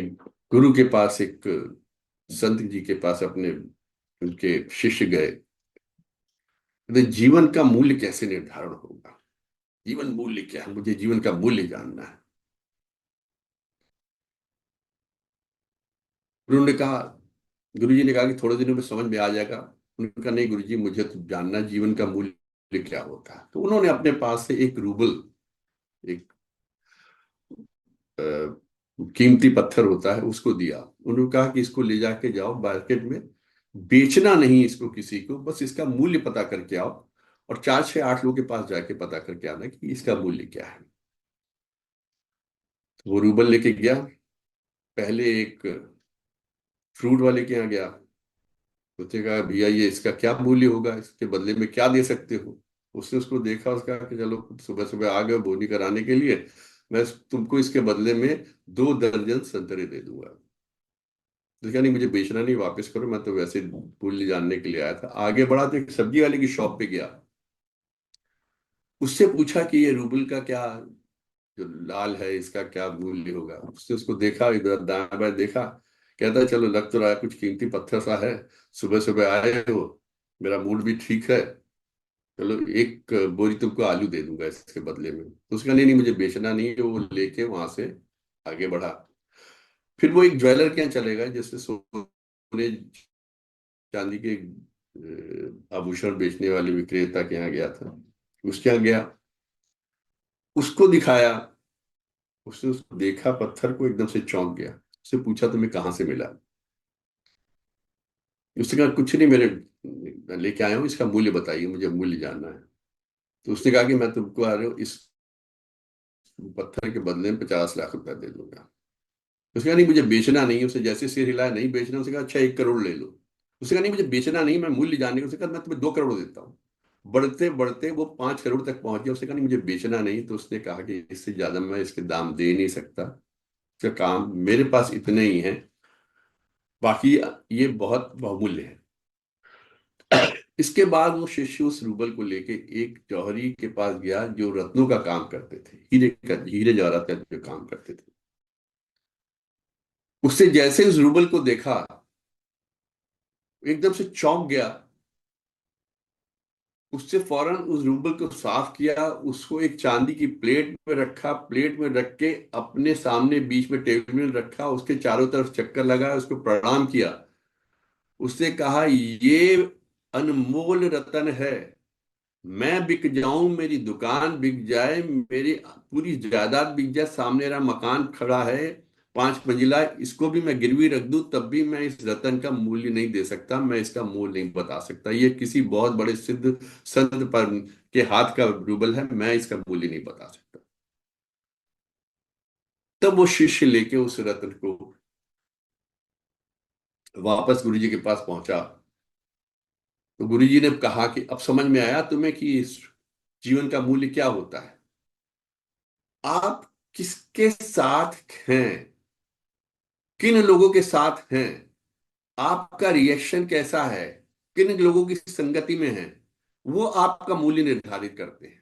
गुरु के पास, एक संत जी के पास अपने उनके शिष्य गए, कहते जीवन का मूल्य कैसे निर्धारण होगा, जीवन मूल्य क्या है, मुझे जीवन का मूल्य जानना है। उन्होंने कहा, गुरु जी ने कहा कि थोड़े दिनों में समझ में आ जाएगा। उन्होंने कहा नहीं गुरु जी, मुझे तो जानना है जीवन का मूल्य क्या होता है। तो उन्होंने अपने पास से एक रूबल, एक अ, कीमती पत्थर होता है, उसको दिया। उन्होंने कहा कि इसको ले जाके जाओ मार्केट में, बेचना नहीं इसको किसी को, बस इसका मूल्य पता करके आओ, और 4 6 8 लोगों के पास जाके पता करके आना कि इसका मूल्य क्या है। तो वो रूबल लेके गया, पहले एक फ्रूट वाले के यहाँ गया। उसने कहा भैया ये इसका क्या मूल्य होगा, इसके बदले में क्या दे सकते हो। उसने उसको देखा, उसका कि चलो सुबह सुबह आ गए बोनी कराने के लिए, मैं तुमको इसके बदले में 2 दर्जन संतरे दे दूंगा। तो क्या नहीं, मुझे बेचना नहीं, वापस करो, मैं तो वैसे मूल्य जानने के लिए आया था। आगे बढ़ा तो एक सब्जी वाले की शॉप पे गया, उससे पूछा कि ये रूबल का क्या, जो लाल है इसका क्या मूल्य होगा। उसने उसको देखा, इधर दाएं बाएं देखा, कहता है चलो लग तो रहा है कुछ कीमती पत्थर सा है, सुबह सुबह आए हो, मेरा मूड भी ठीक है, चलो एक बोरी तुमको आलू दे दूंगा इसके बदले में। तो उसका नहीं नहीं, मुझे बेचना नहीं है। वो लेके वहां से आगे बढ़ा। फिर वो एक ज्वेलर के यहाँ चले गए, जिससे सोने चांदी के आभूषण बेचने वाले विक्रेता के यहाँ गया था। उसके यहाँ गया, उसको दिखाया, उसने उसको देखा पत्थर को, एकदम से चौंक गया। उससे पूछा तुम्हें कहाँ से मिला। उसने कहा कुछ नहीं, मेरे मैं लेके आया हूँ, इसका मूल्य बताइए, मुझे मूल्य जानना है। तो उसने कहा कि मैं तुमको आ रहे हो इस पत्थर के बदले में 50 लाख रुपया दे दूंगा। उसने कहा नहीं मुझे बेचना नहीं है। उसे जैसे सिर हिलाया, नहीं बेचना। उसने कहा अच्छा 1 करोड़ ले लो। उसने कहा नहीं मुझे बेचना नहीं, मैं मूल्य जानने। उसने कहा मैं तुम्हें 2 करोड़ देता हूँ। बढ़ते बढ़ते वो 5 करोड़ तक पहुंच गया। उसने कहा नहीं मुझे बेचना नहीं। तो उसने कहा कि इससे ज्यादा मैं इसके दाम दे नहीं सकता, इसका काम मेरे पास इतने ही है, बाकी ये बहुत बहुमूल्य है। इसके बाद वो शिष्य उस रूबल को लेके एक जौहरी के पास गया जो रत्नों का काम करते थे, हीरे जवाहरात का जो काम करते थे। उससे जैसे उस रूबल को देखा, एकदम से चौंक गया। उससे फौरन उस रूबल को साफ किया, उसको एक चांदी की प्लेट में रखा, प्लेट में रख के अपने सामने बीच में टेबल में रखा, उसके चारों तरफ चक्कर लगाया, उसको प्रणाम किया। उससे कहा ये अनमोल रतन है, मैं बिक जाऊं, मेरी दुकान बिक जाए, मेरी पूरी जायदाद बिक जाए, सामने मेरा मकान खड़ा है 5 मंजिला, इसको भी मैं गिरवी रख दूं, तब भी मैं इस रतन का मूल्य नहीं दे सकता, मैं इसका मूल्य नहीं बता सकता। ये किसी बहुत बड़े सिद्ध संत पर के हाथ का रूबल है, मैं इसका मूल्य नहीं बता सकता। तब वो शिष्य लेके उस रत्न को वापस गुरु जी के पास पहुंचा। तो गुरु जी ने कहा कि अब समझ में आया तुम्हें कि इस जीवन का मूल्य क्या होता है। आप किसके साथ हैं, किन लोगों के साथ हैं, आपका रिएक्शन कैसा है, किन लोगों की संगति में है, वो आपका मूल्य निर्धारित करते हैं।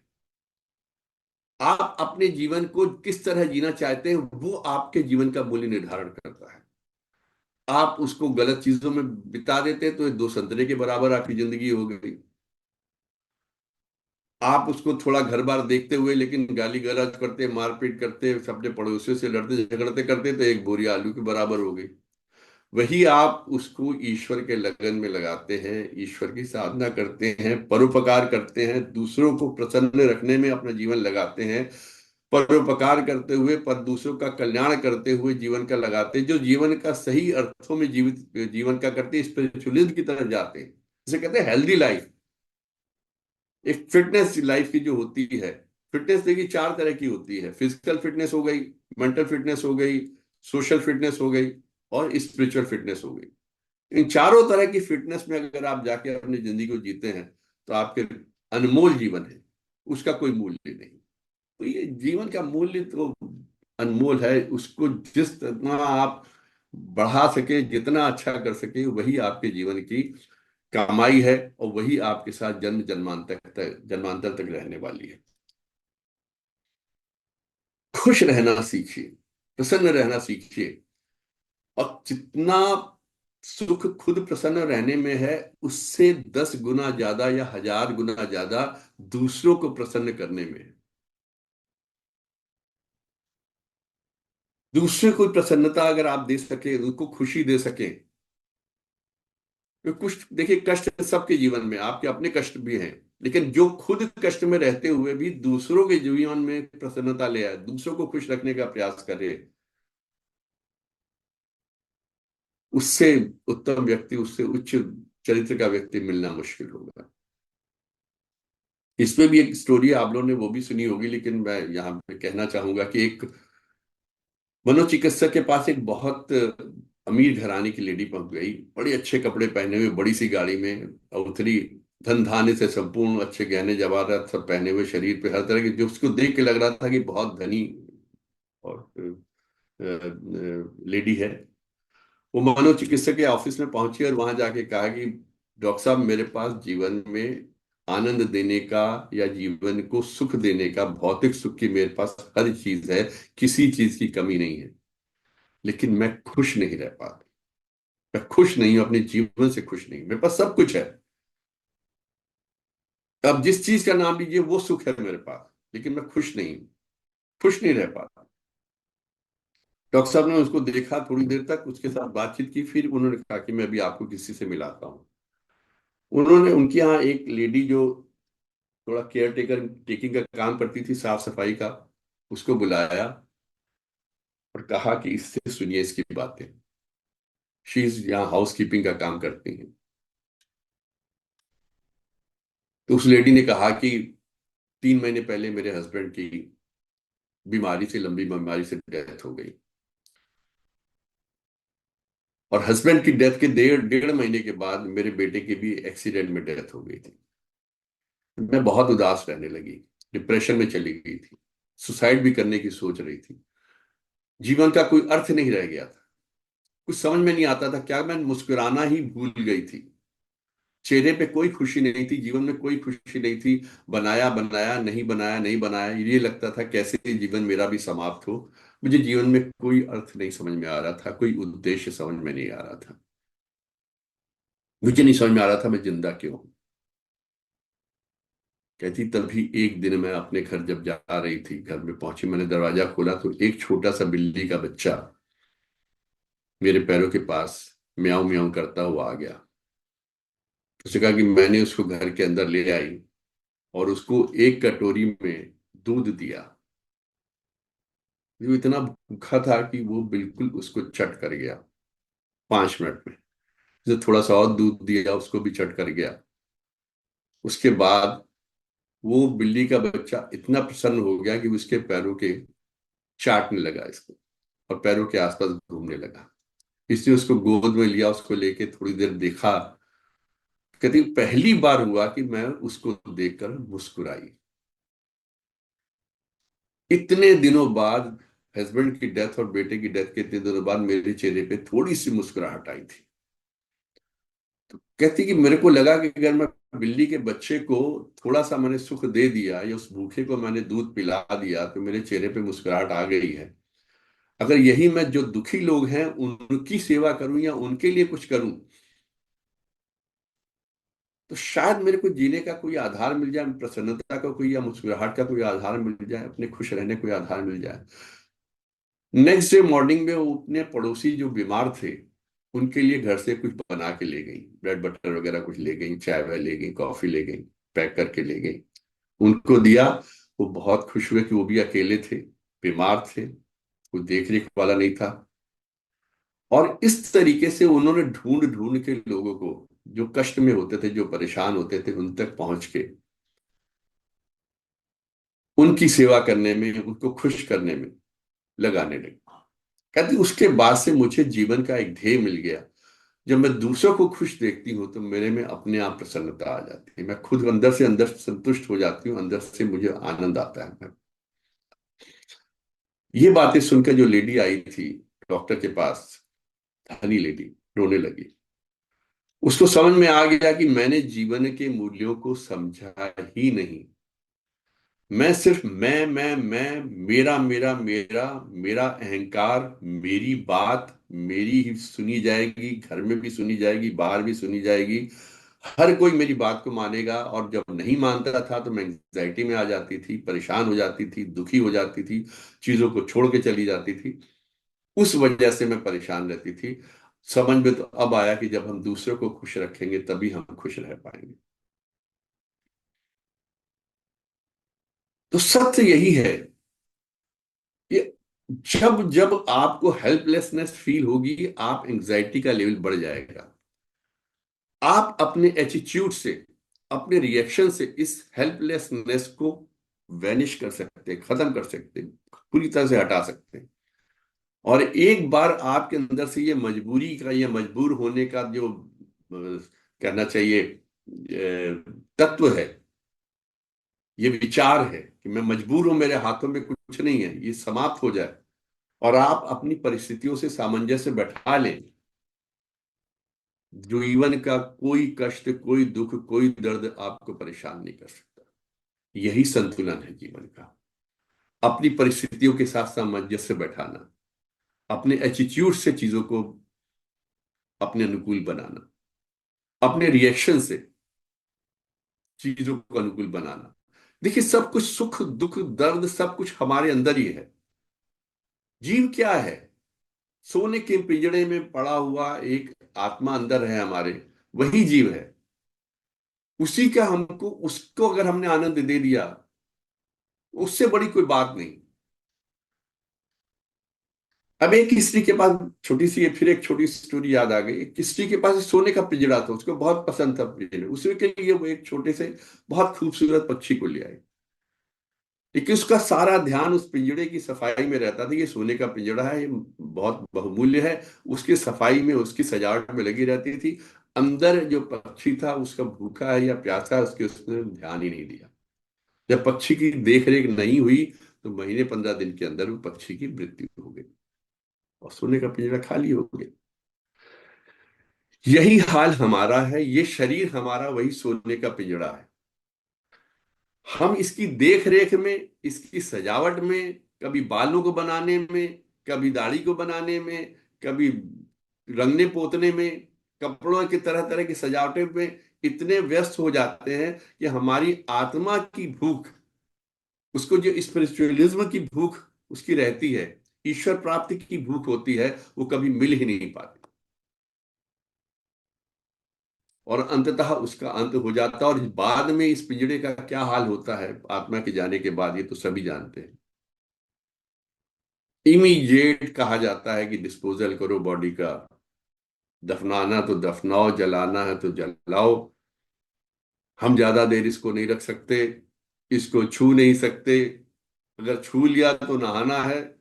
आप अपने जीवन को किस तरह जीना चाहते हैं, वो आपके जीवन का मूल्य निर्धारण करता है। आप उसको गलत चीजों में बिता देते हैं तो ये 2 संतरे के बराबर आपकी जिंदगी हो गई। आप उसको थोड़ा घर बार देखते हुए लेकिन गाली गलौज करते, मारपीट करते, अपने पड़ोसियों से लड़ते झगड़ते करते, तो एक बोरी आलू के बराबर हो गई। वही आप उसको ईश्वर के लगन में लगाते हैं, ईश्वर की साधना करते हैं, परोपकार करते हैं, दूसरों को प्रसन्न रखने में अपना जीवन लगाते हैं, परोपकार करते हुए पर दूसरों का कल्याण करते हुए जीवन का लगाते हैं, जो जीवन का सही अर्थों में जीवित जीवन का करते हैं, स्पिरिचुअलिज्म की तरफ जाते हैं, जिसे कहते हैं हेल्दी लाइफ। एक फिटनेस लाइफ की जो होती है, फिटनेस देखिए 4 तरह की होती है। फिजिकल फिटनेस हो गई, मेंटल फिटनेस हो गई, सोशल फिटनेस हो गई, और स्पिरिचुअल फिटनेस हो गई। इन चारों तरह की फिटनेस में अगर आप जाके अपनी जिंदगी को जीते हैं तो आपके अनमोल जीवन है, उसका कोई मूल्य नहीं। तो ये जीवन का मूल्य तो अनमोल है, उसको जितना आप बढ़ा सके, जितना अच्छा कर सके, वही आपके जीवन की कमाई है, और वही आपके साथ जन्म जन्मांतर तक रहने वाली है। खुश रहना सीखिए, प्रसन्न रहना सीखिए, और जितना सुख खुद प्रसन्न रहने में है, उससे 10 गुना ज्यादा या 1000 गुना ज्यादा दूसरों को प्रसन्न करने में है। दूसरे को प्रसन्नता अगर आप दे सके, उनको खुशी दे सके, तो कुछ देखिए, कष्ट सबके जीवन में, आपके अपने कष्ट भी हैं, लेकिन जो खुद कष्ट में रहते हुए भी दूसरों के जीवन में प्रसन्नता ले आए, दूसरों को खुश रखने का प्रयास करे, उससे उत्तम व्यक्ति, उससे उच्च चरित्र का व्यक्ति मिलना मुश्किल होगा। इसमें भी एक स्टोरी आप लोगों ने वो भी सुनी होगी, लेकिन मैं यहाँ पे कहना चाहूंगा कि एक मनोचिकित्सक के पास एक बहुत अमीर घराने की लेडी पहुंच गई, बड़े अच्छे कपड़े पहने हुए, बड़ी सी गाड़ी में उतरी, धन धान्य से संपूर्ण, अच्छे गहने जवाहरात सब पहने हुए, शरीर पे हर तरह की, जो उसको देख के लग रहा था कि बहुत धनी और लेडी है। वो मनोचिकित्सक के ऑफिस में पहुंची और वहां जाके कहा कि डॉक्टर साहब, मेरे पास जीवन में आनंद देने का या जीवन को सुख देने का, भौतिक सुख की मेरे पास हर चीज है, किसी चीज की कमी नहीं है, लेकिन मैं खुश नहीं रह पा रहा। मैं खुश नहीं हूं, अपने जीवन से खुश नहीं, मेरे पास सब कुछ है, अब जिस चीज का नाम लीजिए वो सुख है मेरे पास, लेकिन मैं खुश नहीं हूं, खुश नहीं रह पा रहा। डॉक्टर साहब ने उसको देखा थोड़ी देर तक, उसके साथ बातचीत की, फिर उन्होंने कहा कि मैं अभी आपको किसी से मिलाता हूँ। उन्होंने उनके यहाँ एक लेडी जो थोड़ा केयर टेकर टेकिंग का काम करती थी, साफ सफाई का, उसको बुलाया और कहा कि इससे सुनिए इसकी बातें। शी इज यहाँ हाउस कीपिंग का काम करती हैं। तो उस लेडी ने कहा कि 3 महीने पहले मेरे हस्बैंड की बीमारी से, लंबी बीमारी से डेथ हो गई, और हस्बैंड की डेथ के 1.5 महीने के बाद मेरे बेटे की भी एक्सीडेंट में डेथ हो गई थी। मैं बहुत उदास रहने लगी, डिप्रेशन में चली गई थी, सुसाइड भी करने की सोच रही थी। जीवन का कोई अर्थ नहीं रह गया था, कुछ समझ में नहीं आता था, क्या मैं मुस्कुराना ही भूल गई थी। चेहरे पे कोई खुशी नहीं थी, जीवन में कोई खुशी नहीं थी। बनाया बनाया, नहीं बनाया नहीं बनाया, ये लगता था कैसे जीवन मेरा भी समाप्त हो। मुझे जीवन में कोई अर्थ नहीं समझ में आ रहा था, कोई उद्देश्य समझ में नहीं आ रहा था। मुझे नहीं समझ में आ रहा था मैं जिंदा क्यों हूं। कहती तभी एक दिन मैं अपने घर जब जा रही थी, घर में पहुंची, मैंने दरवाजा खोला तो एक छोटा सा बिल्ली का बच्चा मेरे पैरों के पास म्याऊं म्याऊं करता हुआ आ गया। उसने कहा कि मैंने उसको घर के अंदर ले आई और उसको एक कटोरी में दूध दिया। वो इतना भूखा था कि वो बिल्कुल उसको चट कर गया 5 मिनट में। उसने थोड़ा सा और दूध दिया, उसको भी चट कर गया। उसके बाद वो बिल्ली का बच्चा इतना प्रसन्न हो गया कि उसके पैरों के चाटने लगा इसको, और पैरों के आसपास घूमने लगा। इसने उसको गोद में लिया, उसको लेके थोड़ी देर देखा। कहती पहली बार हुआ कि मैं उसको देखकर मुस्कुराई। इतने दिनों बाद, हस्बैंड की डेथ और बेटे की डेथ के इतने दिनों बाद, मेरे चेहरे पे थोड़ी सी मुस्कुराहट आई थी। तो कहती कि मेरे को लगा कि अगर मैं बिल्ली के बच्चे को थोड़ा सा मैंने सुख दे दिया, या उस भूखे को मैंने दूध पिला दिया, तो मेरे चेहरे पे मुस्कुराहट आ गई है। अगर यही मैं जो दुखी लोग हैं उनकी सेवा करूं या उनके लिए कुछ करूं, तो शायद मेरे को जीने का कोई आधार मिल जाए, प्रसन्नता का कोई या मुस्कुराहट का कोई आधार मिल जाए, अपने खुश रहने कोई आधार मिल जाए। नेक्स्ट डे मॉर्निंग में वो अपने पड़ोसी जो बीमार थे, उनके लिए घर से कुछ बना के ले गई, ब्रेड बटर वगैरह कुछ ले गई, चाय वाय ले गई, कॉफी ले गई, पैक करके ले गई, उनको दिया। वो बहुत खुश हुए कि वो भी अकेले थे, बीमार थे, कोई देख रेख वाला नहीं था। और इस तरीके से उन्होंने ढूंढ ढूंढ के लोगों को, जो कष्ट में होते थे, जो परेशान होते थे, उन तक पहुंच के उनकी सेवा करने में, उनको खुश करने में लगाने लगी। कहती उसके बाद से मुझे जीवन का एक ध्येय मिल गया। जब मैं दूसरों को खुश देखती हूँ तो मेरे में अपने आप प्रसन्नता आ जाती है, मैं खुद अंदर से अंदर संतुष्ट हो जाती हूँ, अंदर से मुझे आनंद आता है। ये बातें सुनकर जो लेडी आई थी डॉक्टर के पास, धनी लेडी, रोने लगी। उसको समझ में आ गया कि मैंने जीवन के मूल्यों को समझा ही नहीं। मैं सिर्फ मैं, मेरा मेरा मेरा, मेरा अहंकार, मेरी बात मेरी ही सुनी जाएगी, घर में भी सुनी जाएगी, बाहर भी सुनी जाएगी, हर कोई मेरी बात को मानेगा। और जब नहीं मानता था तो मैं एंजाइटी में आ जाती थी, परेशान हो जाती थी, दुखी हो जाती थी, चीजों को छोड़ के चली जाती थी। उस वजह से मैं परेशान रहती थी। समझ में तो अब आया कि जब हम दूसरों को खुश रखेंगे तभी हम खुश रह पाएंगे। तो सत्य यही है, ये जब जब आपको हेल्पलेसनेस फील होगी, आप एंजाइटी का लेवल बढ़ जाएगा। आप अपने एटीट्यूड से, अपने रिएक्शन से इस हेल्पलेसनेस को वैनिश कर सकते हैं, खत्म कर सकते हैं, पूरी तरह से हटा सकते हैं। और एक बार आपके अंदर से ये मजबूरी का, ये मजबूर होने का जो कहना चाहिए तत्व है, ये विचार है कि मैं मजबूर हूं, मेरे हाथों में कुछ नहीं है, ये समाप्त हो जाए और आप अपनी परिस्थितियों से सामंजस्य बैठा लें। जीवन का कोई कष्ट, कोई दुख, कोई दर्द आपको परेशान नहीं कर सकता। यही संतुलन है जीवन का। अपनी परिस्थितियों के साथ सामंजस्य बैठाना, अपने एटीट्यूड से चीजों को अपने अनुकूल बनाना, अपने रिएक्शन से चीजों को अनुकूल बनाना। देखिए, सब कुछ, सुख दुख दर्द, सब कुछ हमारे अंदर ही है। जीव क्या है? सोने के पिंजड़े में पड़ा हुआ एक आत्मा अंदर है हमारे, वही जीव है। उसी का हमको, उसको अगर हमने आनंद दे दिया, उससे बड़ी कोई बात नहीं। अब एक स्त्री के पास, छोटी सी फिर एक छोटी सी स्टोरी याद आ गई। एक स्त्री के पास सोने का पिंजड़ा था, उसको बहुत पसंद था पिंजड़ा, उसी के लिए वो एक छोटे से बहुत खूबसूरत पक्षी को ले आई। लेकिन उसका सारा ध्यान उस पिंजड़े की सफाई में रहता था। ये सोने का पिंजड़ा है, ये बहुत बहुमूल्य है, उसकी सफाई में, उसकी सजावट में लगी रहती थी। अंदर जो पक्षी था, उसका भूखा है या प्यासा है, उसके उसने ध्यान ही नहीं दिया। जब पक्षी की देख रेख नहीं हुई तो महीने 15 दिन के अंदर वो पक्षी की मृत्यु हो गई और सोने का पिंजरा खाली हो गया। यही हाल हमारा है, ये शरीर हमारा वही सोने का पिंजरा है। हम इसकी देख रेख में, इसकी सजावट में, कभी बालों को बनाने में, कभी दाढ़ी को बनाने में, कभी रंगने पोतने में, कपड़ों की तरह तरह की सजावटें में इतने व्यस्त हो जाते हैं कि हमारी आत्मा की भूख, उसको जो स्पिरिचुअलिज्म की भूख उसकी रहती है, ईश्वर प्राप्ति की भूख होती है, वो कभी मिल ही नहीं पाती। और अंततः उसका अंत हो जाता है। और बाद में इस पिंजड़े का क्या हाल होता है आत्मा के जाने के बाद, ये तो सभी जानते हैं। इमीडिएट कहा जाता है कि डिस्पोजल करो बॉडी का, दफनाना तो दफनाओ, जलाना है तो जलाओ। हम ज्यादा देर इसको नहीं रख सकते, इसको छू नहीं सकते। अगर छू लिया तो नहाना है।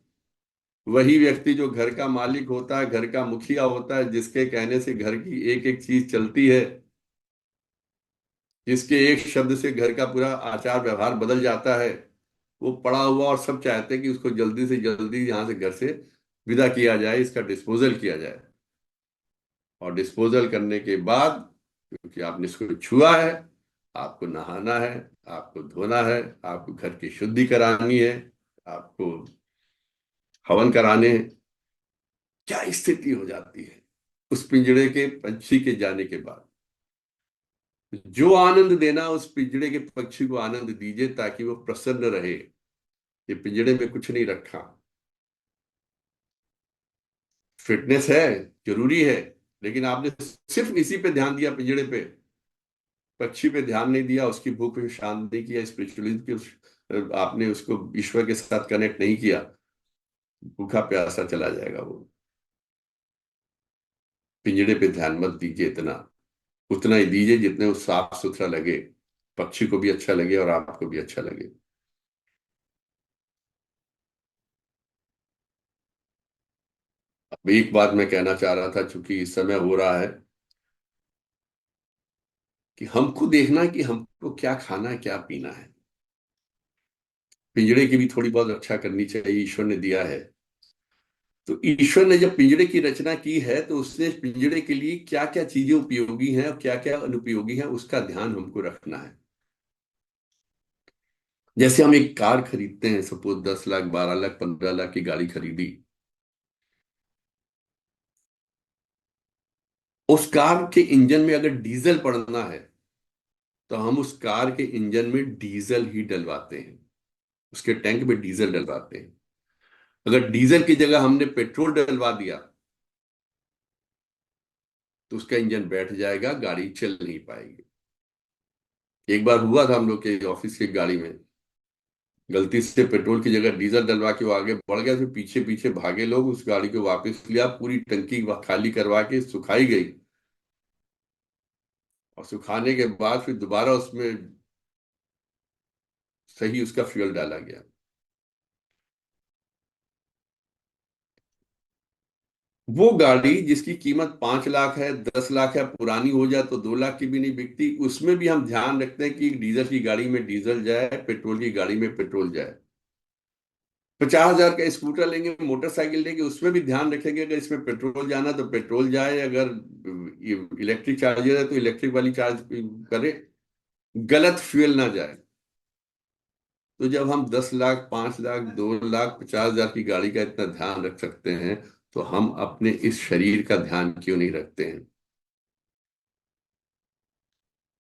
वही व्यक्ति जो घर का मालिक होता है, घर का मुखिया होता है, जिसके कहने से घर की एक एक चीज चलती है, जिसके एक शब्द से घर का पूरा आचार व्यवहार बदल जाता है, वो पड़ा हुआ और सब चाहते हैं कि उसको जल्दी से जल्दी यहां से, घर से विदा किया जाए, इसका डिस्पोजल किया जाए। और डिस्पोजल करने के बाद, क्योंकि आपने इसको छुआ है, आपको नहाना है, आपको धोना है, आपको घर की शुद्धि करानी है, आपको हवन कराने हैं। क्या स्थिति हो जाती है उस पिंजड़े के पंछी के जाने के बाद। जो आनंद देना, उस पिंजड़े के पक्षी को आनंद दीजिए ताकि वो प्रसन्न रहे। ये पिंजड़े में कुछ नहीं रखा, फिटनेस है, जरूरी है, लेकिन आपने सिर्फ इसी पे ध्यान दिया, पिंजड़े पे, पक्षी पे ध्यान नहीं दिया, उसकी भूख पे शांत नहीं किया, स्पिरिचुअलिज्म की आपने उसको ईश्वर के साथ कनेक्ट नहीं किया, भूखा प्यासा चला जाएगा वो। पिंजड़े पे ध्यान मत दीजिए, इतना, उतना ही दीजिए जितने वो साफ सुथरा लगे, पक्षी को भी अच्छा लगे और आपको भी अच्छा लगे। एक बात मैं कहना चाह रहा था, चूंकि इस समय हो रहा है कि हमको देखना है कि हमको क्या खाना है, क्या पीना है। पिंजड़े की भी थोड़ी बहुत रक्षा करनी चाहिए, ईश्वर ने दिया है। तो ईश्वर ने जब पिंजड़े की रचना की है तो उसने पिंजड़े के लिए क्या क्या चीजें उपयोगी हैं और क्या क्या अनुपयोगी हैं उसका ध्यान हमको रखना है। जैसे हम एक कार खरीदते हैं, सपोज 10 लाख, 12 लाख, 15 लाख की गाड़ी खरीदी, उस कार के इंजन में अगर डीजल पड़ना है तो हम उस कार के इंजन में डीजल ही डलवाते हैं, उसके टैंक में डीजल डलवाते हैं। अगर डीजल की जगह हमने पेट्रोल डलवा दिया तो उसका इंजन बैठ जाएगा, गाड़ी चल नहीं पाएगी। एक बार हुआ था हम लोग के ऑफिस की गाड़ी में, गलती से पेट्रोल की जगह डीजल डलवा के वो आगे बढ़ गया, फिर पीछे पीछे भागे लोग, उस गाड़ी को वापस लिया, पूरी टंकी खाली करवा के सुखाई गई, और सुखाने के बाद फिर दोबारा उसमें सही उसका फ्यूल डाला गया। वो गाड़ी जिसकी कीमत 5 लाख है, 10 लाख है, पुरानी हो जाए तो 2 लाख की भी नहीं बिकती, उसमें भी हम ध्यान रखते हैं कि डीजल की गाड़ी में डीजल जाए, पेट्रोल की गाड़ी में पेट्रोल जाए। 50,000 का स्कूटर लेंगे, मोटरसाइकिल लेंगे, उसमें भी ध्यान रखेंगे अगर इसमें पेट्रोल जाना तो पेट्रोल जाए, अगर इलेक्ट्रिक चार्जर है तो इलेक्ट्रिक वाली चार्ज करे, गलत फ्यूल ना जाए। तो जब हम 10 लाख, 5 लाख, 2 लाख, 50,000 की गाड़ी का इतना ध्यान रख सकते हैं, तो हम अपने इस शरीर का ध्यान क्यों नहीं रखते हैं,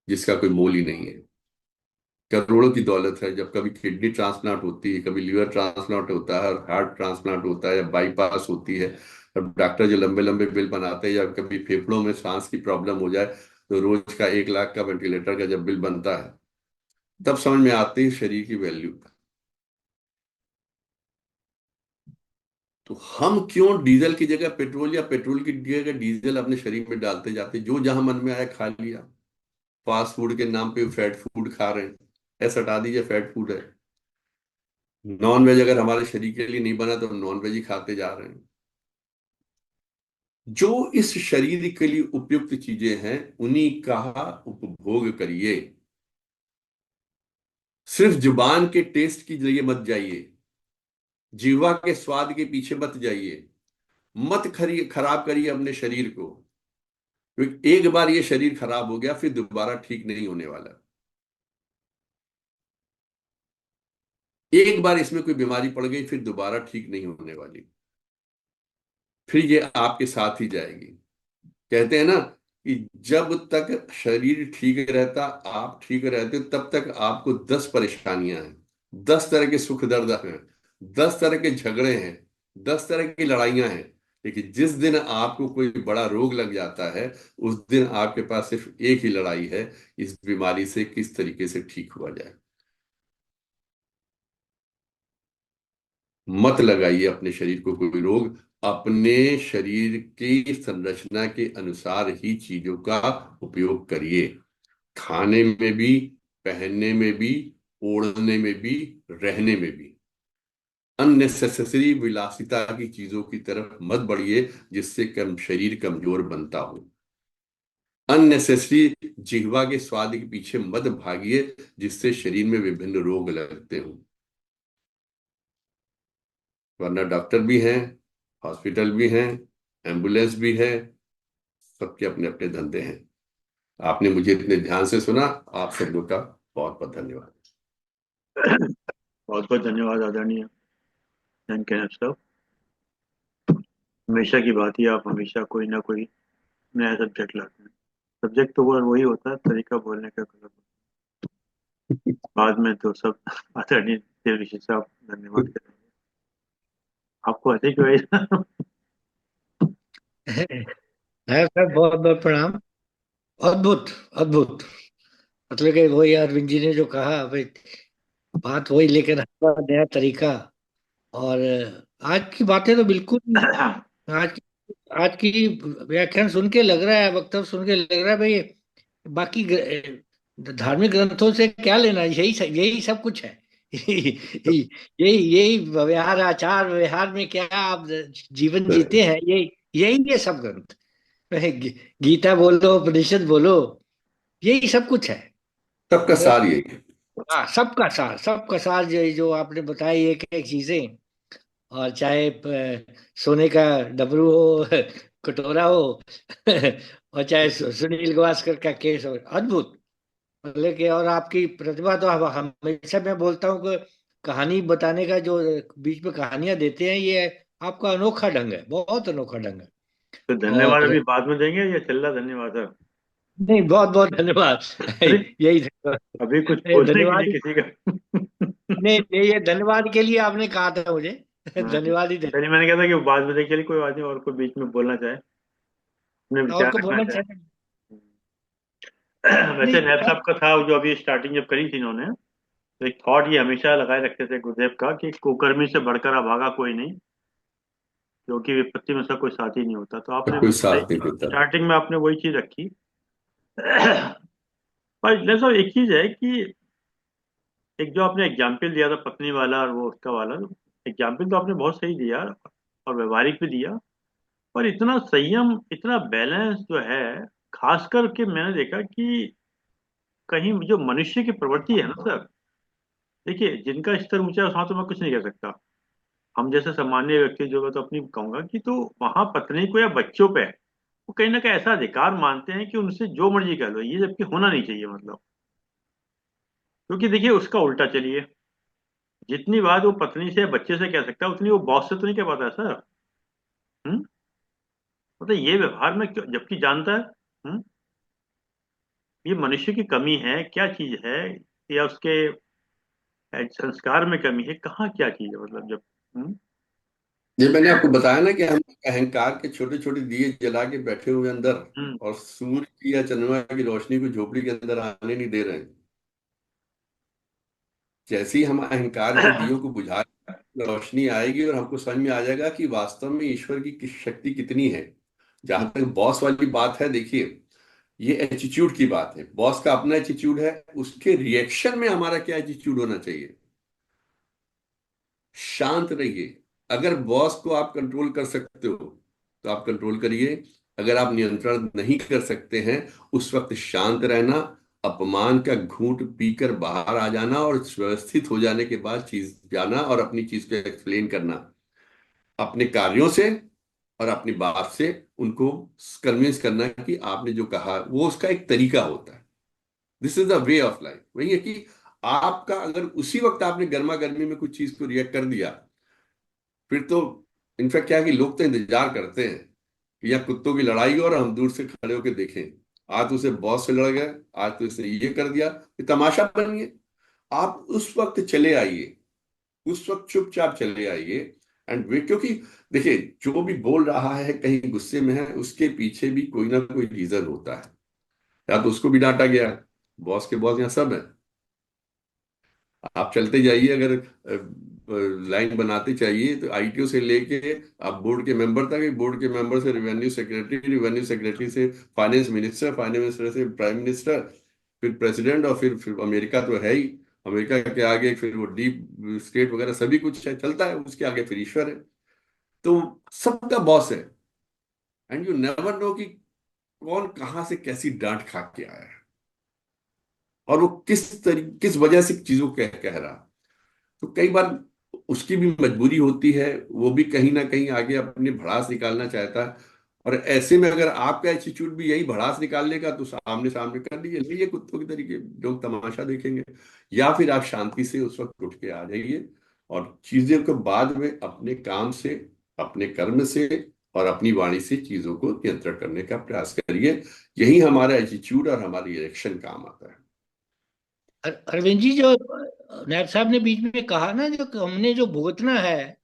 जिसका कोई मोल ही नहीं है। करोड़ों की दौलत है, जब कभी किडनी ट्रांसप्लांट होती है, कभी लीवर ट्रांसप्लांट होता है, और हार्ट ट्रांसप्लांट होता है, या बाईपास होती है, और डॉक्टर जो लंबे लंबे बिल बनाते हैं, या कभी फेफड़ों में सांस की प्रॉब्लम हो जाए तो रोज का 1 लाख का वेंटिलेटर का जब बिल बनता है, तब समझ में आती है शरीर की वैल्यू। तो हम क्यों डीजल की जगह पेट्रोल या पेट्रोल की जगह डीजल अपने शरीर में डालते जाते, जो जहां मन में आया खा लिया। फास्ट फूड के नाम पे फैट फूड खा रहे हैं, ऐसा हटा दीजिए, फैट फूड है। नॉन वेज अगर हमारे शरीर के लिए नहीं बना तो हम नॉन वेज ही खाते जा रहे हैं। जो इस शरीर के लिए उपयुक्त चीजें हैं उन्हीं का उपभोग करिए। सिर्फ जुबान के टेस्ट की जरिए मत जाइए, जीवा के स्वाद के पीछे मत जाइए, मत खराब करिए अपने शरीर को, क्योंकि एक बार ये शरीर खराब हो गया फिर दोबारा ठीक नहीं होने वाला। एक बार इसमें कोई बीमारी पड़ गई फिर दोबारा ठीक नहीं होने वाली, फिर ये आपके साथ ही जाएगी। कहते हैं ना कि जब तक शरीर ठीक रहता, आप ठीक रहते, तब तक आपको 10 परेशानियां हैं, 10 तरह के सुख दर्द हैं, 10 तरह के झगड़े हैं, 10 तरह की लड़ाइयां हैं। लेकिन जिस दिन आपको कोई बड़ा रोग लग जाता है, उस दिन आपके पास सिर्फ एक ही लड़ाई है, इस बीमारी से किस तरीके से ठीक हुआ जाए। मत लगाइए अपने शरीर को कोई रोग, अपने शरीर की संरचना के अनुसार ही चीजों का उपयोग करिए, खाने में भी, पहनने में भी, ओढ़ने में भी, रहने में भी। अननेसेसरी विलासिता की चीजों की तरफ मत बढ़िए, जिससे कम शरीर कमजोर बनता हो। अननेसेसरी जिह्वा के स्वाद के पीछे मत भागिए, जिससे शरीर में विभिन्न रोग लगते हो। वरना डॉक्टर भी हैं, हॉस्पिटल भी हैं, एम्बुलेंस भी है, सबके अपने अपने धंधे हैं। आपने मुझे इतने ध्यान से सुना, आप सब लोग का बहुत बहुत धन्यवाद। बहुत बहुत धन्यवाद आदरणीय जैन कनक साहब। हमेशा की बात ही, आप हमेशा कोई ना कोई नया सब्जेक्ट लाते हैं। सब्जेक्ट तो वो वही होता है, तरीका बोलने का गलत होता है। बाद में तो सब आदरणीय देव ऋषि साहब धन्यवाद करेंगे। आपको ऐसे क्यों है सर, बहुत बहुत प्रणाम। अद्भुत, अद्भुत। मतलब कि वही अरविंद जी ने जो कहा भाई, बात वही, लेकिन हमारा नया तरीका। और आज की बातें तो बिल्कुल, आज की आज की व्याख्यान सुन के लग रहा है, वक्तव्य सुन के लग रहा है भाई, बाकी धार्मिक ग्रंथों से क्या लेना, यही सब कुछ है। यही यही व्यवहार, आचार व्यवहार में क्या आप जीवन जीते हैं, यही यही है सब ग्रंथ। गीता बोलो, उपनिषद बोलो, यही सब कुछ है। सबका सार यही है। हाँ, सबका सार जो आपने बताई एक एक चीजें। और चाहे सोने का डबरू हो, कटोरा हो, और चाहे सुनील गावस्कर का केस हो, अद्भुत। मतलब कि और आपकी प्रतिभा तो हमेशा मैं बोलता हूँ कि कहानी बताने का जो बीच में कहानियां देते हैं, ये आपका अनोखा ढंग है, बहुत अनोखा ढंग है। तो धन्यवाद और अभी बाद में देंगे या चल रहा धन्यवाद है? नहीं, बहुत बहुत धन्यवाद। अरे यही धन्यवाद। अभी कुछ बोलने के लिए धन्यवाद। किसी का नहीं नहीं, ये धन्यवाद के लिए आपने कहा था मुझे। हाँ, धन्यवाद ही दे। चलिए मैंने कहा था कि बाद में देंगे, चलिए कोई बात नहीं, और कोई बीच में बोलना चाहे, अपने और विचार को रखना बोलना चाहे। चाहिए। वैसे नहीं, नैब साहब का था जो अभी स्टार्टिंग जब करी थी इन्होंने, तो एक थॉट ये हमेशा लगाए रखते थे गुरुदेव का कि कुकर्मी से बढ़कर अभागा कोई नहीं, क्योंकि विपत्ति में उसका कोई साथी नहीं होता। तो आपने कोई सही, साथ नहीं देता। स्टार्टिंग में आपने वही चीज रखी। पर जैसा एक चीज है कि एक जो आपने एग्जाम्पल दिया था पत्नी वाला और वो उसका वाला, एग्जाम्पल तो आपने बहुत सही दिया और व्यवहारिक भी दिया। पर इतना संयम, इतना बैलेंस जो है, खास करके मैंने देखा कि कहीं जो मनुष्य की प्रवृत्ति है ना सर, देखिए जिनका स्तर ऊंचा है वहां तो मैं कुछ नहीं कह सकता। हम जैसे सामान्य व्यक्ति जो, मैं तो अपनी कहूंगा कि तो वहां पत्नी को या बच्चों पे वो कहीं ना कहीं ऐसा अधिकार मानते हैं कि उनसे जो मर्जी कर लो, ये जबकि होना नहीं चाहिए मतलब। क्योंकि देखिए उसका उल्टा चलिए, जितनी बात वो पत्नी से या बच्चे से कह सकता है उतनी वो बॉस से तो नहीं कह पाता है सर। हम्म। मतलब ये व्यवहार में क्यों, जबकि जानता है ये मनुष्य की कमी है, क्या चीज है, या उसके संस्कार में कमी है, कहाँ क्या चीज है मतलब जब। हम्म। ये मैंने आपको बताया ना कि हम अहंकार के छोटे छोटे दिए जला के बैठे हुए अंदर, हम्म। और सूर्य की या चंद्रमा की रोशनी को झोपड़ी के अंदर आने नहीं दे रहे हैं। जैसे ही हम अहंकार के दियों को बुझा, रोशनी आएगी और हमको समझ में आ जाएगा कि वास्तव में ईश्वर की शक्ति कितनी है। जहां तक बॉस वाली बात है, देखिए ये एटीट्यूड की बात है। बॉस का अपना एटीट्यूड है, उसके रिएक्शन में हमारा क्या एटीट्यूड होना चाहिए। शांत रहिए। अगर बॉस को आप कंट्रोल कर सकते हो तो आप कंट्रोल करिए। अगर आप नियंत्रण नहीं कर सकते हैं, उस वक्त शांत रहना, अपमान का घूंट पीकर बाहर आ जाना और व्यवस्थित हो जाने के बाद चीज जाना और अपनी चीज को एक्सप्लेन करना, अपने कार्यों से और अपनी बात से उनको कन्विंस करना कि आपने जो कहा वो उसका एक तरीका होता है। This is the way of life. वही है कि आपका अगर उसी वक्त आपने गर्मा गर्मी में कुछ चीज को रिएक्ट कर दिया, फिर तो इनफैक्ट क्या है कि लोग तो इंतजार करते हैं कि या कुत्तों की लड़ाई हो और हम दूर से खड़े होकर देखें। आज तो उसे बॉस से लड़ गए, आज तो इसने ये कर दिया, ये तमाशा बनिए। आप उस वक्त चले आइए, उस वक्त चुपचाप चले आइए एंड वे, क्योंकि देखिए जो भी बोल रहा है कहीं गुस्से में है, उसके पीछे भी कोई ना कोई रीजन होता है। या तो उसको भी डांटा गया है, बॉस के बॉस यहाँ सब है। आप चलते जाइए, अगर लाइन बनाते चाहिए तो आईटीओ से लेके आप बोर्ड के मेंबर तक, बोर्ड के मेंबर से रेवेन्यू सेक्रेटरी, रेवेन्यू सेक्रेटरी से फाइनेंस मिनिस्टर, फाइनेंस मिनिस्टर से प्राइम मिनिस्टर, फिर प्रेसिडेंट, और फिर अमेरिका तो है ही। अमेरिका के आगे फिर वो डीप स्टेट वगैरह सभी कुछ है, चलता है, उसके आगे फिर ईश्वर है। तो सबका बॉस है। एंड यू नेवर नो कि कौन कहां से कैसी डांट खा के आया है और वो किस वजह से चीजों को कह रहा। तो कई बार उसकी भी मजबूरी होती है, वो भी कहीं ना कहीं आगे अपनी भड़ास निकालना चाहता है। और ऐसे में अगर आपका एटीट्यूड भी यही भड़ास निकालने का, तो सामने सामने कर लीजिए, नहीं ये कुत्तों की तरीके लोग तमाशा देखेंगे। या फिर आप शांति से उस वक्त उठ के आ जाइए और चीजों को बाद में अपने काम से, अपने कर्म से और अपनी वाणी से चीजों को नियंत्रण करने का प्रयास करिए। यही हमारा एटीट्यूड और हमारी इलेक्शन काम आता है। अरविंद जी, जो नायब साहब ने बीच में कहा ना, जो कि हमने जो भुगतना है,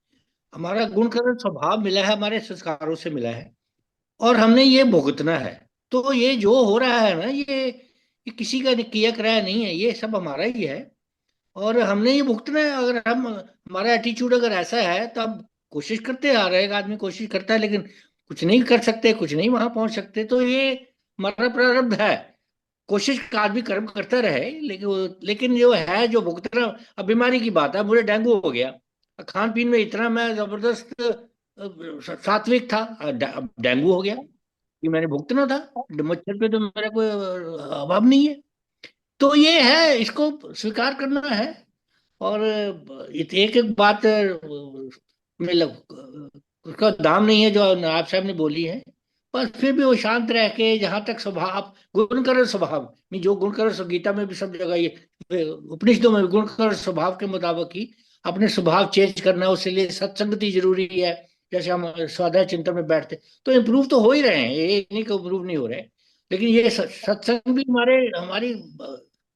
हमारा गुणगत स्वभाव मिला है, हमारे संस्कारों से मिला है, और हमने ये भुगतना है। तो ये जो हो रहा है ना, ये किसी का किया कराया नहीं है, ये सब हमारा ही है। और हमने ये भुगतना है। अगर हम, हमारा एटीट्यूड अगर ऐसा है, तो अब कोशिश करते आ रहे हैं, एक आदमी कोशिश करता है, लेकिन कुछ नहीं कर सकते, कुछ नहीं वहां पहुंच सकते, तो ये हमारा प्रारब्ध है। कोशिश का आदमी कर्म करता रहे, लेकिन जो है, जो भुगतना। अब बीमारी की बात है, मुझे डेंगू हो गया, खान पीन में इतना मैं जबरदस्त सात्विक था, अब डेंगू हो गया, कि मैंने भुगतना था, मच्छर पे तो मेरा कोई अभाव नहीं है। तो ये है, इसको स्वीकार करना है। और एक एक बात में उसका दाम नहीं है जो आप साहब ने बोली है। पर फिर भी वो शांत रह के, जहां तक स्वभाव, गुण स्वभाव नहीं, जो गुण गीता में भी सब जगह ये उपनिषदों में भी गुण स्वभाव के मुताबिक ही अपने स्वभाव चेंज करना, उसके लिए सत्संगति जरूरी है। जैसे हम स्वाध्याय चिंतन में बैठते, तो इम्प्रूव तो हो ही रहे हैं, ये नहीं कि इम्प्रूव नहीं हो रहे। लेकिन ये सत्संग भी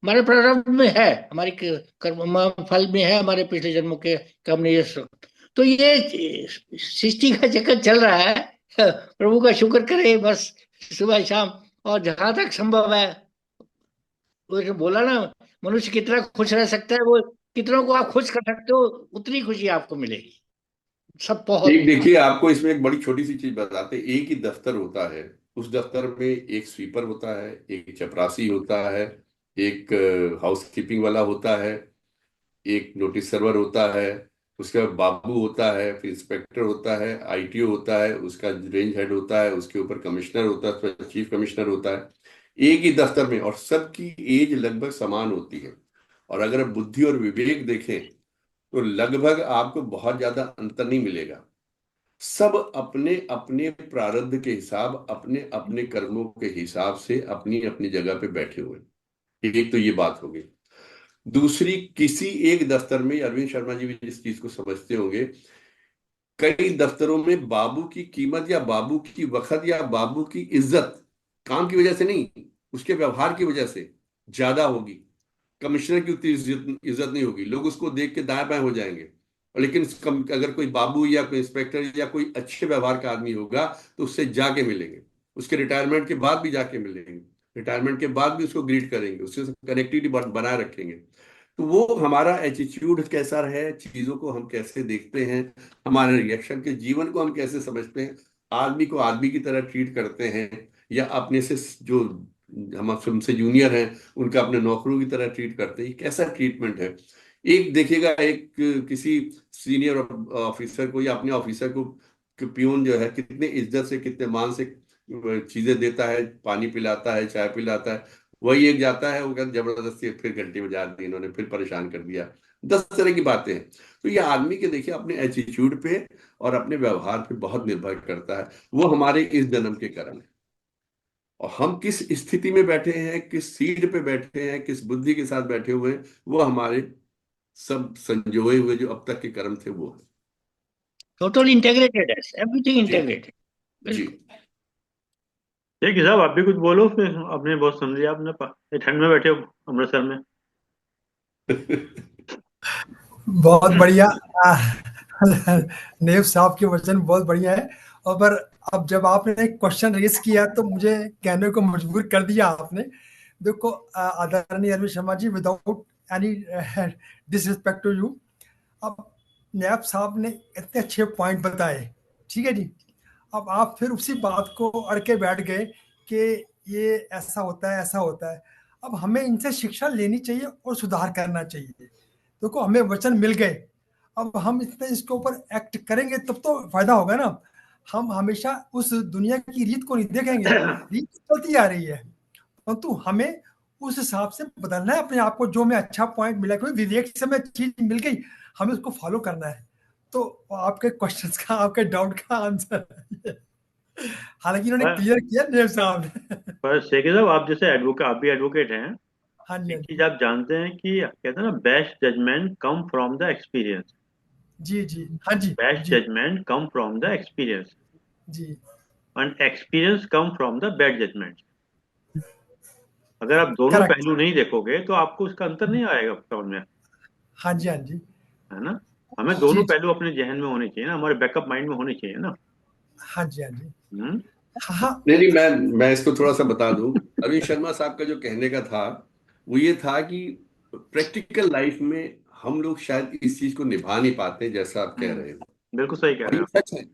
हमारे प्रारंभ में है, हमारी कर्म फल में है, हमारे पिछले जन्मों के कर्म ने ये तो ये सृष्टि का चक्कर चल रहा है। प्रभु का शुक्र करे बस, सुबह शाम। और जहां तक संभव है, वो जो बोला ना, मनुष्य कितना खुश रह सकता है, वो कितनों को आप खुश कर सकते हो, उतनी खुशी आपको मिलेगी। सब एक बहुत। देखिए, आपको इसमें एक बड़ी छोटी सी चीज बताते हैं। एक ही दफ्तर होता है, उस दफ्तर में एक स्वीपर होता है, एक चपरासी होता है, एक हाउस कीपिंग वाला होता है, एक नोटिस सर्वर होता है, उसके बाद बाबू होता है, फिर इंस्पेक्टर होता है, आईटीओ होता है, उसका रेंज हेड होता है, उसके ऊपर कमिश्नर होता है, उसका चीफ कमिश्नर होता है। एक ही दफ्तर में, और सबकी एज लगभग समान होती है। और अगर आप बुद्धि और विवेक देखें तो लगभग आपको बहुत ज्यादा अंतर नहीं मिलेगा। सब अपने अपने प्रारब्ध के हिसाब, अपने अपने कर्मों के हिसाब से अपनी अपनी जगह पे बैठे हुए हैं। एक तो ये बात होगी। दूसरी, किसी एक दफ्तर में, अरविंद शर्मा जी भी इस चीज को समझते होंगे, कई दफ्तरों में बाबू की कीमत या बाबू की वक़्त या बाबू की इज्जत काम की वजह से नहीं, उसके व्यवहार की वजह से ज्यादा होगी। कमिश्नर की उतनी इज्जत इज्जत नहीं होगी, लोग उसको देख के दाएं बाएं हो जाएंगे। और लेकिन अगर कोई बाबू या कोई इंस्पेक्टर या कोई अच्छे व्यवहार का आदमी होगा तो उससे जाके मिलेंगे, उसके रिटायरमेंट के बाद भी जाके मिलेंगे, रिटायरमेंट के बाद भी उसको ग्रीट करेंगे, उससे कनेक्टिविटी बनाए रखेंगे। तो वो हमारा एटीट्यूड कैसा है, चीजों को हम कैसे देखते हैं, हमारे रिएक्शन के जीवन को हम कैसे समझते हैं, आदमी को आदमी की तरह ट्रीट करते हैं, या अपने से जो हम हमसे जूनियर हैं उनका अपने नौकरों की तरह ट्रीट करते हैं, ये कैसा ट्रीटमेंट है। एक देखिएगा, एक किसी सीनियर ऑफिसर को या अपने ऑफिसर को पियून जो है कितने इज्जत से, कितने मान से चीजें देता है, पानी पिलाता है, चाय पिलाता है। वही एक जाता है, वो कहता जबरदस्ती फिर घंटी बजा दी इन्होंने, फिर परेशान कर दिया। 10 तरह की बातें हैं। तो ये आदमी के देखिए अपने एटीट्यूड पे और अपने व्यवहार पे बहुत निर्भर करता है। वो हमारे इस जन्म के कर्म है, और हम किस स्थिति में बैठे हैं, किस सीट पे बैठे हैं, किस बुद्धि के साथ बैठे हुए हैं, वो हमारे सब संजोए हुए जो अब तक के कर्म थे वो है। टोटल इंटेग्रेटेड है, एवरीथिंग जी। इंटेग्रेटेड। जी। बिल्कुल। ठीक है साहब, आप भी कुछ बोलो फिर। आपने बहुत सुन लिया, आपने ये ठंड में बैठे हो अमृतसर में। बहुत बढ़िया। आ, नेव साहब के वचन बहुत बढ़िया है। और पर अब जब आपने एक क्वेश्चन रेज किया तो मुझे कहने को मजबूर कर दिया आपने। देखो आदरणीय Arvind Sharma ji, without any disrespect to you, अब नैब साहब ने इतने अच्छे पॉइंट बताए, ठीक है जी। अब आप फिर उसी बात को अड़ के बैठ गए कि ये ऐसा होता है, ऐसा होता है। अब हमें इनसे शिक्षा लेनी चाहिए और सुधार करना चाहिए। देखो हमें वचन मिल गए, अब हम इतने इसके ऊपर एक्ट करेंगे तब तो फायदा होगा ना। हम हमेशा उस दुनिया की रीत को नहीं देखेंगे, रीत चलती आ रही है, परंतु हमें उस हिसाब से बदलना है अपने आप को। जो हमें अच्छा पॉइंट मिला, कोई विवेक से हमें चीज मिल गई, हमें उसको फॉलो करना है। तो आपके क्वेश्चंस का, आपके डाउट का आंसर है। हालांकि इन्होंने पर क्लियर किया नेव साहब ने। पर शेखी साहब, आप जैसे एडवोकेट, आप भी एडवोकेट हैं। हाँ जी, एक हाँ चीज जी। आप जानते हैं कि कहते हैं ना, best judgment come from the experience. जी जी, हाँ जी। बेस्ट जी judgment come from the experience, जी। And experience come from the bad judgment. अगर आप दोनों करेक्ट। पहलू नहीं देखोगे तो आपको उसका अंतर नहीं आएगा समझ में, हाँ जी, हाँ जी। है ना। हमें जी दोनों जी। पहलू अपने जहन में होने चाहिए ना, हमारे बैकअप माइंड में होने चाहिए ना। हाँ जी, हाँ जी। हम्म। हाँ हाँ। नहीं नहीं, मैं इसको थोड़ा सा बता दूं। अरविंद शर्मा साहब का जो कहने का था वो ये था कि प्रैक्टिकल लाइफ में हम लोग शायद इस चीज को निभा नहीं पाते जैसा आप कह रहे हैं। बिल्कुल सही कह और रहे ये हैं आप। सच है। और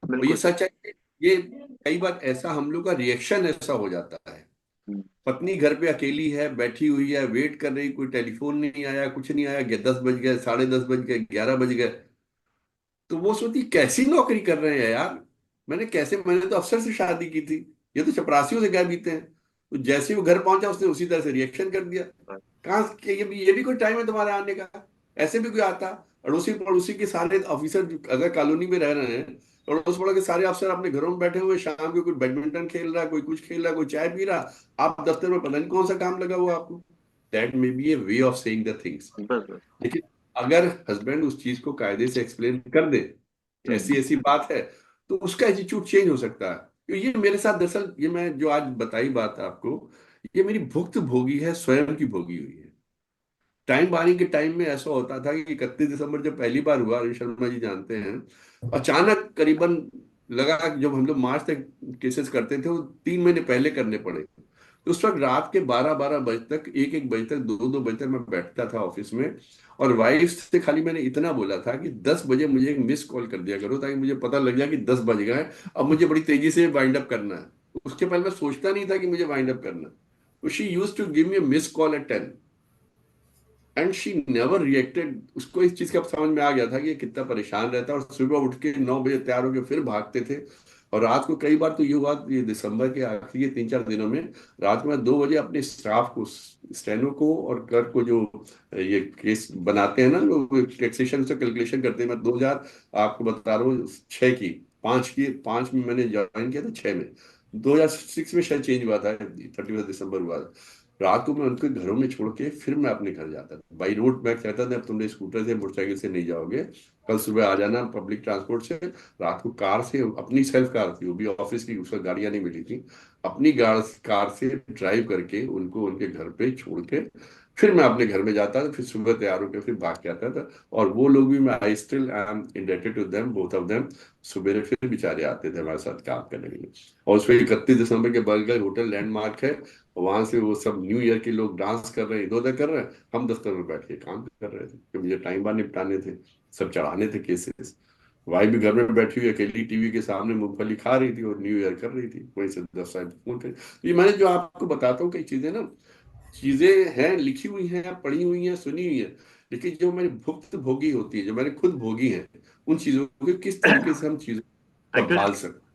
ये बिल्कुल सही। सच है कि ये कई बार ऐसा हम लोग का रिएक्शन ऐसा हो जाता है। हम्म। पत्नी घर पे अकेली है, बैठी हुई है, वेट कर रही, कोई टेलीफोन नहीं आया, कुछ नहीं आया, 10 बज गए, 10:30 बज गए, 11 बज गए। तो वो सोचती कैसी नौकरी कर रहे हैं यार, मैंने तो अफसर से शादी की थी, ये तो चपरासियों से क्या बीते हैं। तो जैसे ही वो घर पहुंचा उसने उसी तरह से रिएक्शन कर दिया। कहाँ ये भी कोई टाइम है तुम्हारे आने का, ऐसे भी कोई आता। अड़ोसी पड़ोसी के सारे ऑफिसर अगर कॉलोनी में रह रहे हैं, अड़ोस पड़ोस के सारे अफसर अपने घरों में बैठे हुए, शाम को कोई बैडमिंटन खेल रहा है, कोई कुछ खेल रहा है, कोई चाय पी रहा, आप दफ्तर में पता नहीं कौन सा काम लगा हुआ आपको। That may be A way of saying the things. बस बस। लेकिन अगर हस्बैंड उस चीज को कायदे से एक्सप्लेन कर दे, ऐसी ऐसी बात है, तो उसका एटीट्यूड चेंज हो सकता है। तो ये मेरे साथ दरअसल, ये मैं जो आज बताई बात आपको, ये मेरी भुक्त भोगी है, स्वयं की भोगी हुई है। टाइम बारी के टाइम में ऐसा होता था कि 31 दिसंबर जब पहली बार हुआ, अरुण शर्मा जी जानते हैं, अचानक करीबन लगा कि जब हम लोग मार्च तक केसेस करते थे, वो 3 महीने पहले करने पड़े। तो उस वक्त रात के 12-12 बजे तक, 1-1 बजे तक, 2-2 बजे तक मैं बैठता था ऑफिस में। और वाइफ से खाली मैंने इतना बोला था कि 10 बजे मुझे एक मिस कॉल कर दिया करो, ताकि मुझे पता लग जाए कि 10 बज गए, अब मुझे बड़ी तेजी से वाइंड अप करना है। उसके पहले मैं सोचता नहीं था कि मुझे वाइंड अप करना है। तो she use to give me miss call at 10 and she never reacted. उसको इस चीज का समझ में आ गया था कि ये कितना परेशान रहता है, और सुबह उठ के 9 बजे तैयार होकर फिर भागते थे। और रात को कई बार तो ये हुआ, ये दिसंबर के आखिरी के 3-4 दिनों में, रात को मैं 2 बजे अपने स्टाफ को, स्टेनो को और क्लर्क को, जो ये केस बनाते हैं ना, जो टैक्सेशन से कैलकुलेशन करते हैं, मैं 2000 आपको बता रहा हूँ, 6 की, 5 में मैंने ज्वाइन किया था, 6 में, 2006 में शायद चेंज हुआ था, 31 दिसंबर हुआ था। रात को मैं उनके घरों में छोड़ के फिर मैं अपने घर जाता था। बाई रोड मैं कहता था अब तुमने स्कूटर से मोटरसाइकिल से नहीं जाओगे, कल सुबह आ जाना पब्लिक ट्रांसपोर्ट से। रात को कार से, अपनी सेल्फ कार थी वो भी, ऑफिस की, उसका गाड़ियां नहीं मिली थी, अपनी कार से ड्राइव करके उनको उनके घर पे छोड़ के फिर मैं अपने घर में जाता था, फिर सुबह तैयार होकर फिर भाग के आता था। और वो लोग भी, मैं I still I am indebted to them, both of them. सुबह फिर बेचारे आते थे हमारे साथ काम करने के लिए। और उसमें 31 दिसंबर के बगल होटल लैंडमार्क है, वहां से वो सब न्यू ईयर के लोग डांस कर रहे हैं, इधर उधर कर रहे हैं, हम दफ्तर में बैठ के काम कर रहे थे, क्योंकि मुझे टाइम बार निपटाने थे, सब चढ़ाने थे केसेस। वाइफ भी घर में बैठी हुई अकेली टीवी के सामने मूंगफली खा रही थी और न्यू ईयर कर रही थी, वहीं से 10 साल फोन कर। ये मैंने जो आपको बताता हूँ, कई चीजें ना, चीजें हैं, लिखी हुई हैं, पढ़ी हुई हैं, सुनी हुई है, लेकिन जो मेरी भुक्त भोगी होती है, जो मैंने खुद भोगी है, उन चीजों को किस तरीके से हम चीजों को एक्चुअली संभाल सकते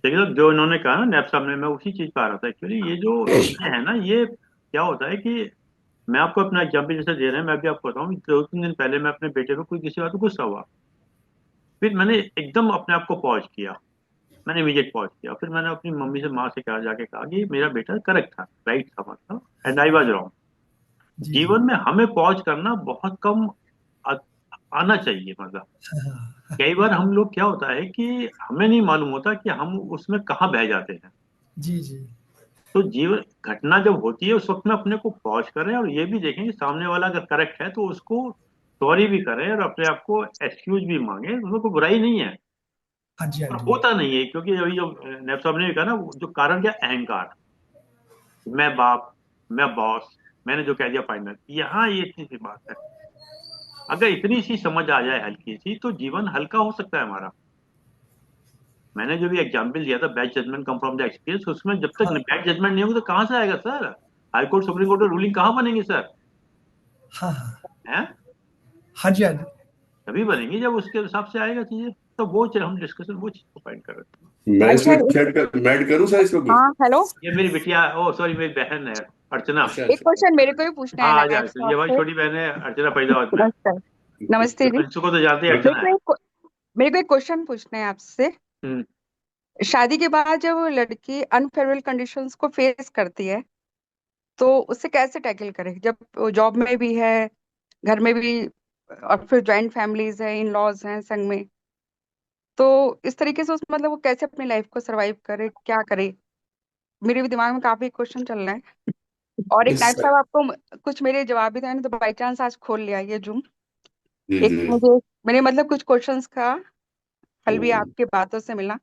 देखिए तो जो इन्होंने कहा ना नैप साहब ने, मैं उसी चीज का आ रहा था। एक्चुअली ये जो चीजें है ना, ये क्या होता है कि मैं आपको अपना एग्जाम्पल जैसे दे रहे हैं, मैं भी आपको बताऊं, 2-3 दिन पहले मैं अपने बेटे पे कोई किसी बात पे गुस्सा हुआ। फिर मैंने एकदम अपने आप को पॉज किया, मैंने इमीडिएट पॉज किया। फिर मैंने अपनी मम्मी से, माँ से कहा, जाके कहा कि मेरा बेटा करेक्ट था, राइट था, मतलब एंड आई वाज रॉन्ग। जी जी। जीवन में हमें पॉज करना बहुत कम आ, आना चाहिए, मतलब हाँ, कई बार हम लोग क्या होता है कि हमें नहीं मालूम होता कि हम उसमें कहाँ बह जाते हैं। जी जी। तो जीवन घटना जब होती है उस वक्त में अपने को पॉज करें, और ये भी देखें कि सामने वाला अगर करेक्ट है तो उसको सॉरी भी करें और अपने आप को एक्सक्यूज भी मांगे, उसमें कोई बुराई नहीं है। हाँ जी, हाँ और जी। होता नहीं है, क्योंकि अभी जो नैब साहब ने भी कहा ना, वो जो कारण क्या, अहंकार। मैं बाप, मैं बॉस, मैंने जो कह दिया फाइनल, यहाँ ये इतनी सी बात है। अगर इतनी सी समझ आ जाए, हल्की सी, तो जीवन हल्का हो सकता है हमारा। मैंने जो भी एग्जाम्पल दिया था, bad judgment come from the experience, उसमें जब तक हाँ बैड जजमेंट नहीं होगी तो कहाँ से आएगा sir? High court, supreme court में रूलिंग कहाँ बनेंगे सर? हाँ हाँ। हैं? हाँ जी, हाँ जी। तभी बनेंगी जब उसके हिसाब से आएगा चीजें। तो वो हम डिस्कशन वो चीज को फाइंड कर रहे थे। हैं। मैं अच्छा इसमें ऐड करूं सर इसको कुछ? हाँ हेलो। ये मेरी बिटिया, ओ सॉरी, मेरी बहन है, अर्चना। अच्छा एक क्वेश्चन अच्छा। मेरे को भी पूछना हाँ, है आ जा, नायब तो ये साहब हमारी से। छोटी बहन है अर्चना, फरीदाबाद में। नमस्ते। नमस्ते जी। अंशु को तो जानते हैं, मेरे अर्चना है। को एक मेरे को एक क्वेश्चन पूछना है आपसे। हम्म। शादी के बाद जब लड़की अनफेवरेबल कंडीशंस को फेस करती है तो उसे कैसे टैकल करे, जब जॉब में भी है, घर में भी, और फिर जॉइंट फैमिलीज है, इन लॉज हैं संग में। तो इस तरीके से उस मतलब वो कैसे अपनी लाइफ को सरवाइव करे, क्या करे? मेरे भी दिमाग में काफी क्वेश्चन चल रहे हैं। और एक इस नायब साहब आपको कुछ मेरे जवाब भी थे, मैंने तो बाई चांस आज खोल लिया ये जूम। जी एक जी। मुझे मेरे मतलब कुछ क्वेश्चंस का हल भी हम्म, आपके बातों से मिला।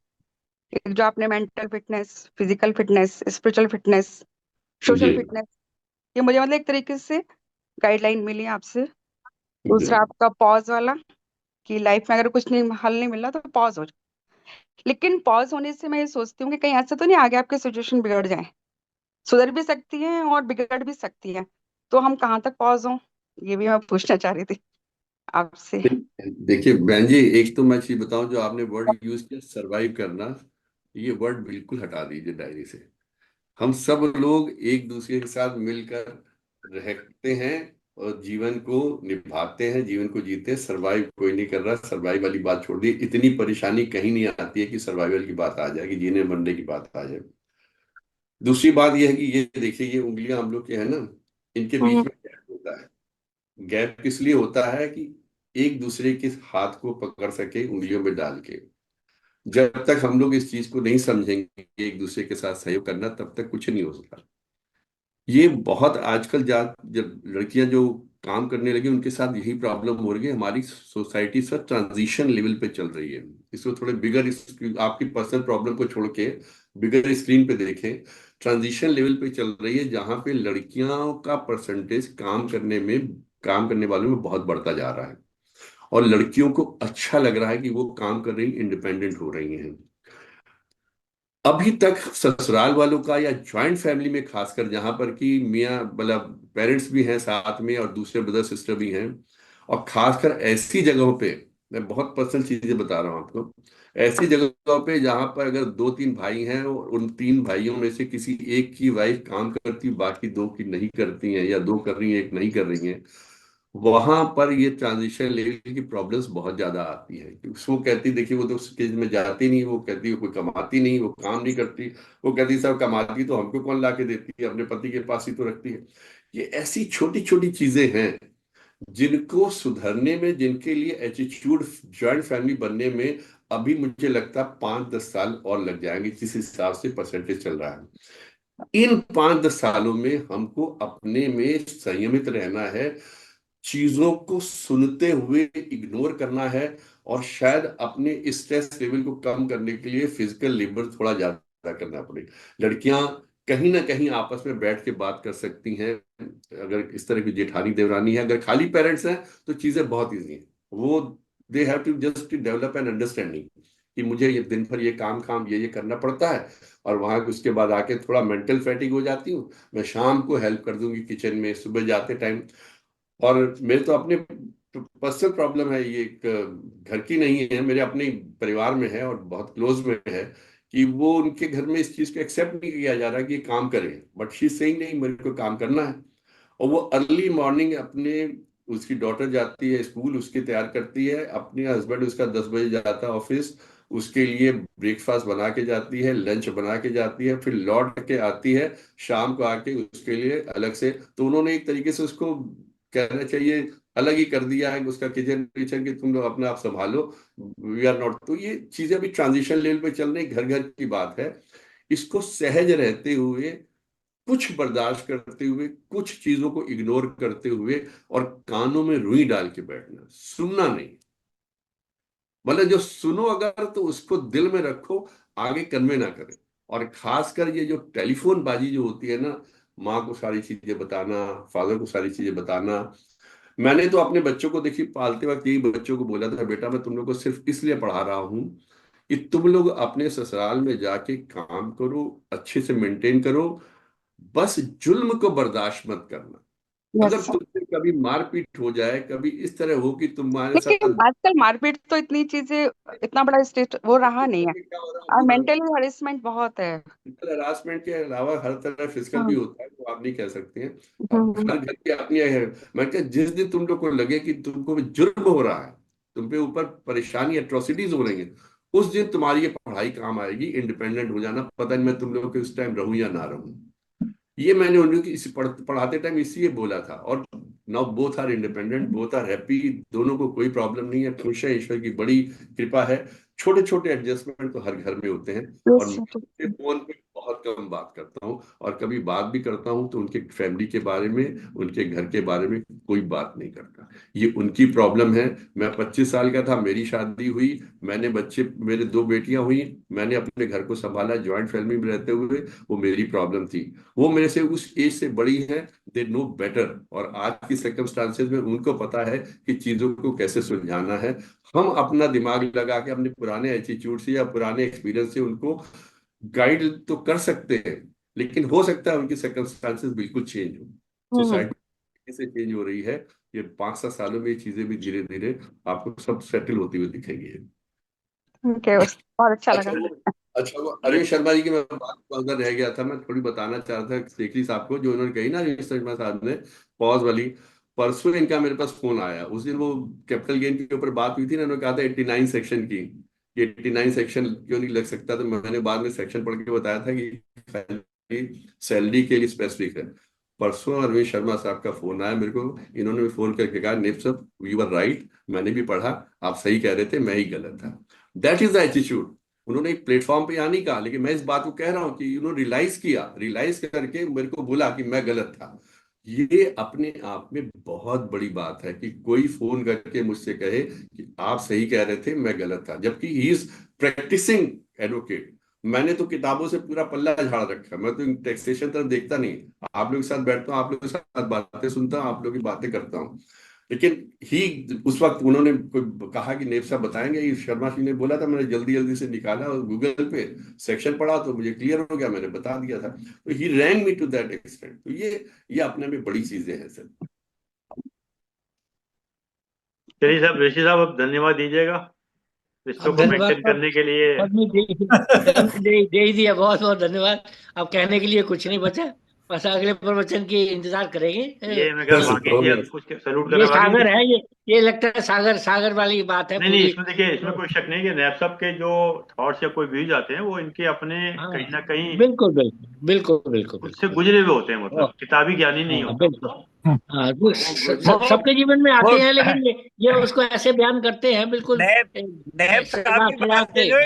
एक जो आपने mental fitness, physical fitness, spiritual fitness, जी सोशल फिटनेस, ये मुझे मतलब एक तरीके से गाइडलाइन मिली आपसे। जी। दूसरा आपका पॉज वाला, कि लाइफ में अगर कुछ नहीं, हल नहीं मिला तो पॉज हो जाए। लेकिन पॉज होने से मैं ये सोचती हूँ कि कहीं ऐसा तो नहीं आगे आपकी सिचुएशन बिगड़ जाए। सुधर भी सकती है और बिगड़ भी सकती है, तो हम कहाँ तक पॉज हों, ये भी मैं पूछना चाह रही थी। आपसे। देखिए बहन जी, एक तो मैं चीज बताऊं, जो आपने वर्ड यूज किया सरवाइव करना, ये वर्ड बिल्कुल हटा दीजिए डायरी से। हम सब लोग एक दूसरे के साथ मिलकर रहते हैं और जीवन को निभाते हैं, जीवन को जीते हैं। सरवाइव कोई नहीं कर रहा। सरवाइव वाली बात छोड़ दी। इतनी परेशानी कहीं नहीं आती है कि सर्वाइवल की बात आ जाए, कि जीने मरने की बात आ जाए। दूसरी बात यह है कि ये देखिए, ये उंगलियां हम लोग के है ना, इनके हम्म। बीच में गैप होता है। गैप किस लिए होता है? कि एक दूसरे के हाथ को पकड़ सके उंगलियों में डाल के। जब तक हम लोग इस चीज को नहीं समझेंगे कि एक दूसरे के साथ सहयोग करना, तब तक कुछ नहीं हो सकता। ये बहुत आजकल जब लड़कियां जो काम करने लगी, उनके साथ यही प्रॉब्लम हो रही है। हमारी सोसाइटी सर ट्रांजिशन लेवल पे चल रही है। इसको थोड़े बिगर, आपकी पर्सनल प्रॉब्लम को छोड़ के बिगर स्क्रीन पे देखें। ट्रांजिशन लेवल पे चल रही है, जहां पे लड़कियों का परसेंटेज काम करने वालों में बहुत बढ़ता जा रहा है। और लड़कियों को अच्छा लग रहा है कि वो काम कर रही, इंडिपेंडेंट हो रही हैं। अभी तक ससुराल वालों का या ज्वाइंट फैमिली में खासकर, जहां पर कि मियाँ मतलब पेरेंट्स भी हैं साथ में और दूसरे ब्रदर सिस्टर भी हैं, और खासकर ऐसी जगहों पे, मैं बहुत पर्सनल चीजें बता रहा हूं आपको, ऐसी जगहों पे जहां पर अगर दो तीन भाई हैं और उन तीन भाइयों में से किसी एक की वाइफ काम करती, बाकी दो की नहीं करती हैं, या दो कर रही हैं एक नहीं कर रही हैं, वहां पर ये ट्रांजिशन लेवल की प्रॉब्लम्स बहुत ज्यादा आती है। कि उसको कहती, देखिए वो तो उस स्टेज में जाती नहीं, वो कहती कोई कमाती नहीं, वो काम नहीं करती। वो कहती सब कमाती तो हमको कौन ला के देती है, अपने पति के पास ही तो रखती है। ये ऐसी छोटी छोटी चीजें हैं जिनको सुधरने में, जिनके लिए एटीट्यूड ज्वाइंट फैमिली बनने में अभी मुझे लगता है 5-10 साल और लग जाएंगे, जिस हिसाब से परसेंटेज चल रहा है। इन 5-10 सालों में हमको अपने में संयमित रहना है, चीजों को सुनते हुए इग्नोर करना है, और शायद अपने स्ट्रेस लेवल को कम करने के लिए फिजिकल लेबर थोड़ा ज्यादा करना पड़े। लड़कियां कहीं ना कहीं आपस में बैठ के बात कर सकती हैं। अगर इस तरह की जेठानी देवरानी है, अगर खाली पेरेंट्स हैं, तो चीजें बहुत ईजी हैं। वो they have to just develop an understanding कि मुझे ये दिन भर ये काम काम ये करना पड़ता है, और वहां उसके बाद आके थोड़ा मेंटल फैटिग हो जाती हूँ, मैं शाम को हेल्प कर दूंगी किचन में, सुबह जाते टाइम। और मेरे तो अपने पर्सनल प्रॉब्लम है, ये एक घर की नहीं है, मेरे अपने परिवार में है और बहुत क्लोज में है, कि वो उनके घर में इस चीज को एक्सेप्ट नहीं किया जा रहा कि ये काम करे, बट शी सेइंग नहीं, मेरे को काम करना है। और वो अर्ली मॉर्निंग अपने, उसकी डॉटर जाती है स्कूल, उसकी तैयार करती है, अपने हस्बैंड उसका 10 बजे जाता है ऑफिस, उसके लिए ब्रेकफास्ट बना के जाती है, लंच बना के जाती है, फिर लौट के आती है, शाम को आके उसके लिए अलग से। तो उन्होंने एक तरीके से उसको कहना चाहिए अलग ही कर दिया है, उसका किचन किचन कि तुम लोग अपने आप संभालो, वी आर नॉट। तो ये चीजें अभी ट्रांजिशन लेवल पे चल रही, घर घर की बात है। इसको सहज रहते हुए, कुछ बर्दाश्त करते हुए, कुछ चीजों को इग्नोर करते हुए, और कानों में रुई डाल के बैठना, सुनना नहीं। मतलब जो सुनो अगर, तो उसको दिल में रखो, आगे कन्वे ना करें। और खासकर ये जो टेलीफोन बाजी जो होती है ना, माँ को सारी चीजें बताना, फादर को सारी चीजें बताना। मैंने तो अपने बच्चों को देखी पालते वक्त यही बच्चों को बोला था, बेटा मैं तुम लोग को सिर्फ इसलिए पढ़ा रहा हूं कि तुम लोग अपने ससुराल में जाके काम करो, अच्छे से मेंटेन करो, बस जुल्म को बर्दाश्त मत करना। यस अगर सर। तुमसे कभी मारपीट हो जाए, कभी इस तरह हो कि तुम्हारे लेकिन साथ, आजकल मारपीट तो इतनी चीजें, इतना बड़ा स्टेट वो रहा नहीं है। क्या हो रहा और है, मेंटली हरेसमेंट बहुत है। फिजिकल हरासमेंट के अलावा हर तरह फिजिकल भी हाँ। होता है, तो आप नहीं कह सकते हैं। अब हम्म। हर घर की अपनी है। मैं क्या, जिस दिन तुम लोग को लगे कि तुमको भी जुर्म हो रहा है, तुम पे ऊपर परेशानी एट्रोसिटीज हो रही है, उस दिन तुम्हारी ये पढ़ाई काम आएगी। इंडिपेंडेंट हो जाना, पता नहीं मैं तुम लोगों के उस टाइम रहूं या ना रहूं। ये मैंने उन्हें पढ़ाते टाइम इसलिए बोला था। और now both are independent, both are happy, दोनों को कोई प्रॉब्लम नहीं है, खुश है, ईश्वर की बड़ी कृपा है। छोटे छोटे एडजस्टमेंट तो हर घर में होते हैं। और यस मैं सर। उनसे फोन पे बहुत कम बात करता हूँ, और कभी बात भी करता हूँ तो उनके फैमिली के बारे में, उनके घर के बारे में कोई बात नहीं करता। ये उनकी प्रॉब्लम है। मैं 25 साल का था, मेरी शादी हुई, मैंने बच्चे, मेरे 2 बेटियां हुई, मैंने अपने घर को संभाला ज्वाइंट फैमिली में रहते हुए। वो मेरी प्रॉब्लम थी। वो मेरे से उस एज से बड़ी है, दे नो बेटर, और आज की सर्कमस्टांसेस में उनको पता है कि चीजों को कैसे सुलझाना है। हम अपना दिमाग लगा के अपने पुराने एटीट्यूड से या पुराने एक्सपीरियंस से उनको गाइड तो कर सकते हैं, लेकिन हो सकता है उनकी सर्कमस्टांसेस बिल्कुल चेंज हो। हम्म। सोसाइटी से चेंज हो रही है, ये 5-7 सालों में ये चीजें भी धीरे धीरे आपको सब सेटल होती हुई दिखेंगी। ओके, बहुत अच्छा अच्छा लगा। अच्छा, वो अरविंद शर्मा जी की मैं बात को अंदर रह गया था, मैं थोड़ी बताना चाह रहा था शेखरी साहब को, जो उन्होंने कही ना अरविंद शर्मा साहब ने पॉज वाली। परसों इनका मेरे पास फोन आया, उस दिन वो कैपिटल गेन के ऊपर बात हुई थी ना, उन्होंने कहा था 89 सेक्शन की, 89 सेक्शन क्यों नहीं लग सकता, तो मैंने बाद में सेक्शन पढ़ के बताया था कि सैलरी के लिए स्पेसिफिक है। परसों अरविंद शर्मा साहब का फोन आया मेरे को, इन्होंने भी फोन करके कहा नेप साहब यू आर राइट, मैंने भी पढ़ा, आप सही कह रहे थे, मैं ही गलत था। That is the attitude. उन्होंने एक प्लेटफॉर्म पे यहाँ नहीं कहा, लेकिन मैं इस बात को कह रहा हूँ कि उन्होंने रियलाइज किया, रियलाइज करके मेरे को बोला कि मैं गलत था। ये अपने आप में बहुत बड़ी बात है कि कोई फोन करके मुझसे कहे कि आप सही कह रहे थे, मैं गलत था, जबकि ही इज प्रैक्टिसिंग एडवोकेट। मैंने तो किताबों से पूरा पल्ला झाड़ रखा, मैं तो टैक्सेशन तरफ देखता नहीं, आप लोग के साथ बैठता हूँ, आप लोग के साथ बातें सुनता हूँ, आप लोग की बातें करता हूँ। लेकिन ही उस वक्त उन्होंने कहा कि नेप साहब बताएंगे, ये शर्मा जी ने बोला था, मैंने जल्दी जल्दी से निकाला और गूगल पे सेक्शन पढ़ा तो मुझे क्लियर हो गया, मैंने बता दिया था। तो he rang me to that extent. तो ये अपने में बड़ी चीजें हैं सर। चलिए साहब, ऋषि साहब अब धन्यवाद दीजिएगा रिश्तों अब को धन्यवाद मेंटेन तो करने के लिए। अब मैं दे ही दिया, बहुत बहुत धन्यवाद। अब कहने के लिए कुछ नहीं बचा, बस अगले प्रवचन की इंतजार करेंगे। ये मैं कल भागी जी, अब कुछ सैल्यूट करना ये बाकी सागर है। है, ये लगता है सागर सागर वाली बात है नहीं नहीं, पूरी। इसमें देखिए, इसमें कोई शक नहीं कि नैब साहब के जो थॉट्स या कोई व्यूज आते हैं वो इनके अपने हाँ, कहीं ना कहीं बिल्कुल बिल्कुल बिल्कुल बिल्कुल खुद से बिल्कुल गुजरे हुए होते हैं, बिल्कुल। मतलब किताबी ज्ञानी नहीं हाँ होता। बिल्कुल। हाँ तो वो सबके जीवन में वो आते हैं, लेकिन ये उसको ऐसे बयान करते हैं बिल्कुल नैब नैब साहब की सड़क बातें से। जो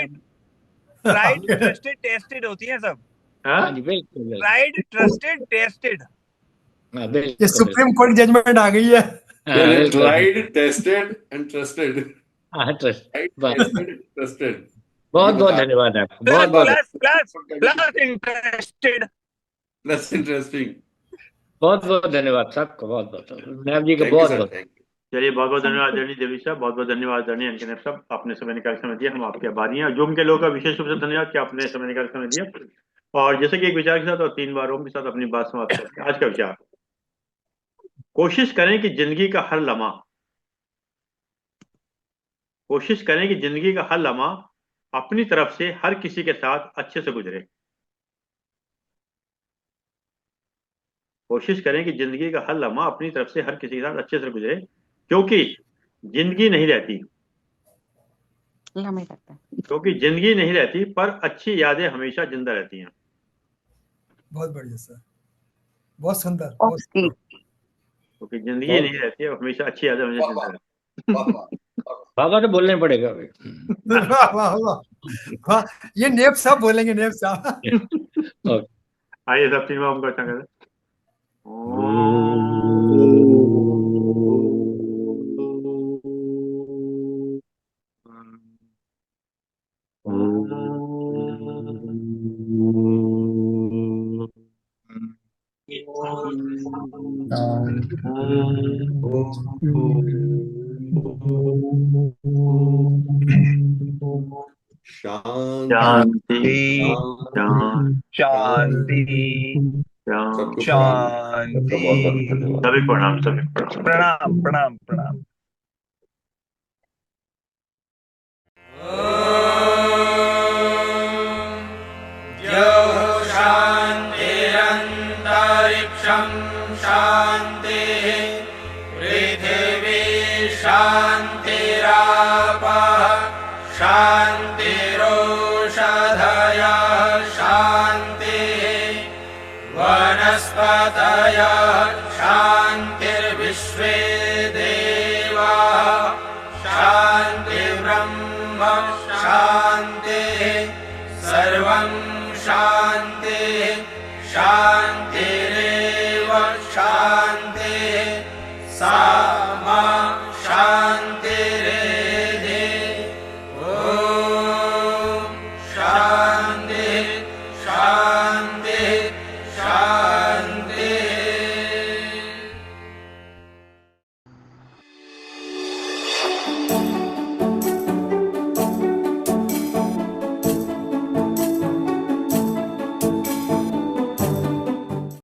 ट्राइड ट्रस्टेड टेस्टेड होती हैं सब। हाँ हाँ जी बिल्कुल बिल्कुल। Tried trusted tested. हाँ ये बिल्कुल सुप्रीम बिल्कुल। कोर्ट जजमेंट आ गई है। हाँ बिल्कुल। Tried tested and trusted. हाँ ट्रस्ट। ट्राइड बस टेस्टेड ट्रस्टेड। ये बहुत बहुत बता धन्यवाद आपको, प्लस बहुत बहुत plus plus plus interested. Plus interesting. बहुत बहुत धन्यवाद सबको, बहुत बहुत नैब जी का थैंक यू बहुत सर, बहुत। थैंक चलिए, बहुत बहुत धन्यवाद आदरणीय देवी साहब, बहुत बहुत धन्यवाद आदरणीय एनके नैब साहब, आपने समय निकाल के समय दिया, हम आपके आभारी हैं। जूम के लोगों का विशेष रूप से धन्यवाद कि आपने समय निकाल के समय दिया। और जैसे कि एक विचार के साथ और 3 बारों के साथ अपनी बात समाप्त करते हैं। आज का विचार, कोशिश करें कि जिंदगी का हर लम्हा, कोशिश करें कि जिंदगी का हर लम्हा अपनी तरफ से हर किसी के साथ अच्छे से गुजरे। कोशिश करें कि जिंदगी का हर लम्हा अपनी तरफ से हर किसी के साथ अच्छे से गुजरे, क्योंकि जिंदगी नहीं रहती, लम्हे रहते हैं। क्योंकि जिंदगी नहीं रहती, पर अच्छी यादें हमेशा जिंदा रहती हैं। बहुत बढ़िया सर, बहुत सुंदर, बहुत ओके। क्योंकि जिंदगी नहीं रहती है, हमेशा अच्छी यादें हमेशा जिंदा रहती बाबा तो बोलने पड़ेगा अभी। वाह वाह वाह वाह, ये नेब साहब बोलेंगे, नेब साहब। हैं। आइए सब 3 बार हमको अच्छा करें। शांति शांति शांति सबको शांति। सबका बहुत बहुत धन्यवाद। सभी प्रणाम, सभी प्रणाम। प्रणाम प्रणाम प्रणाम। शान्तिरन्तरिक्षं शान्तिः पृथिवी शान्तिरापः शान्तिरोषधयः शान्तिः वनस्पतयः शान्तिर्विश्वे देवाः शान्तिर्ब्रह्म शान्तिः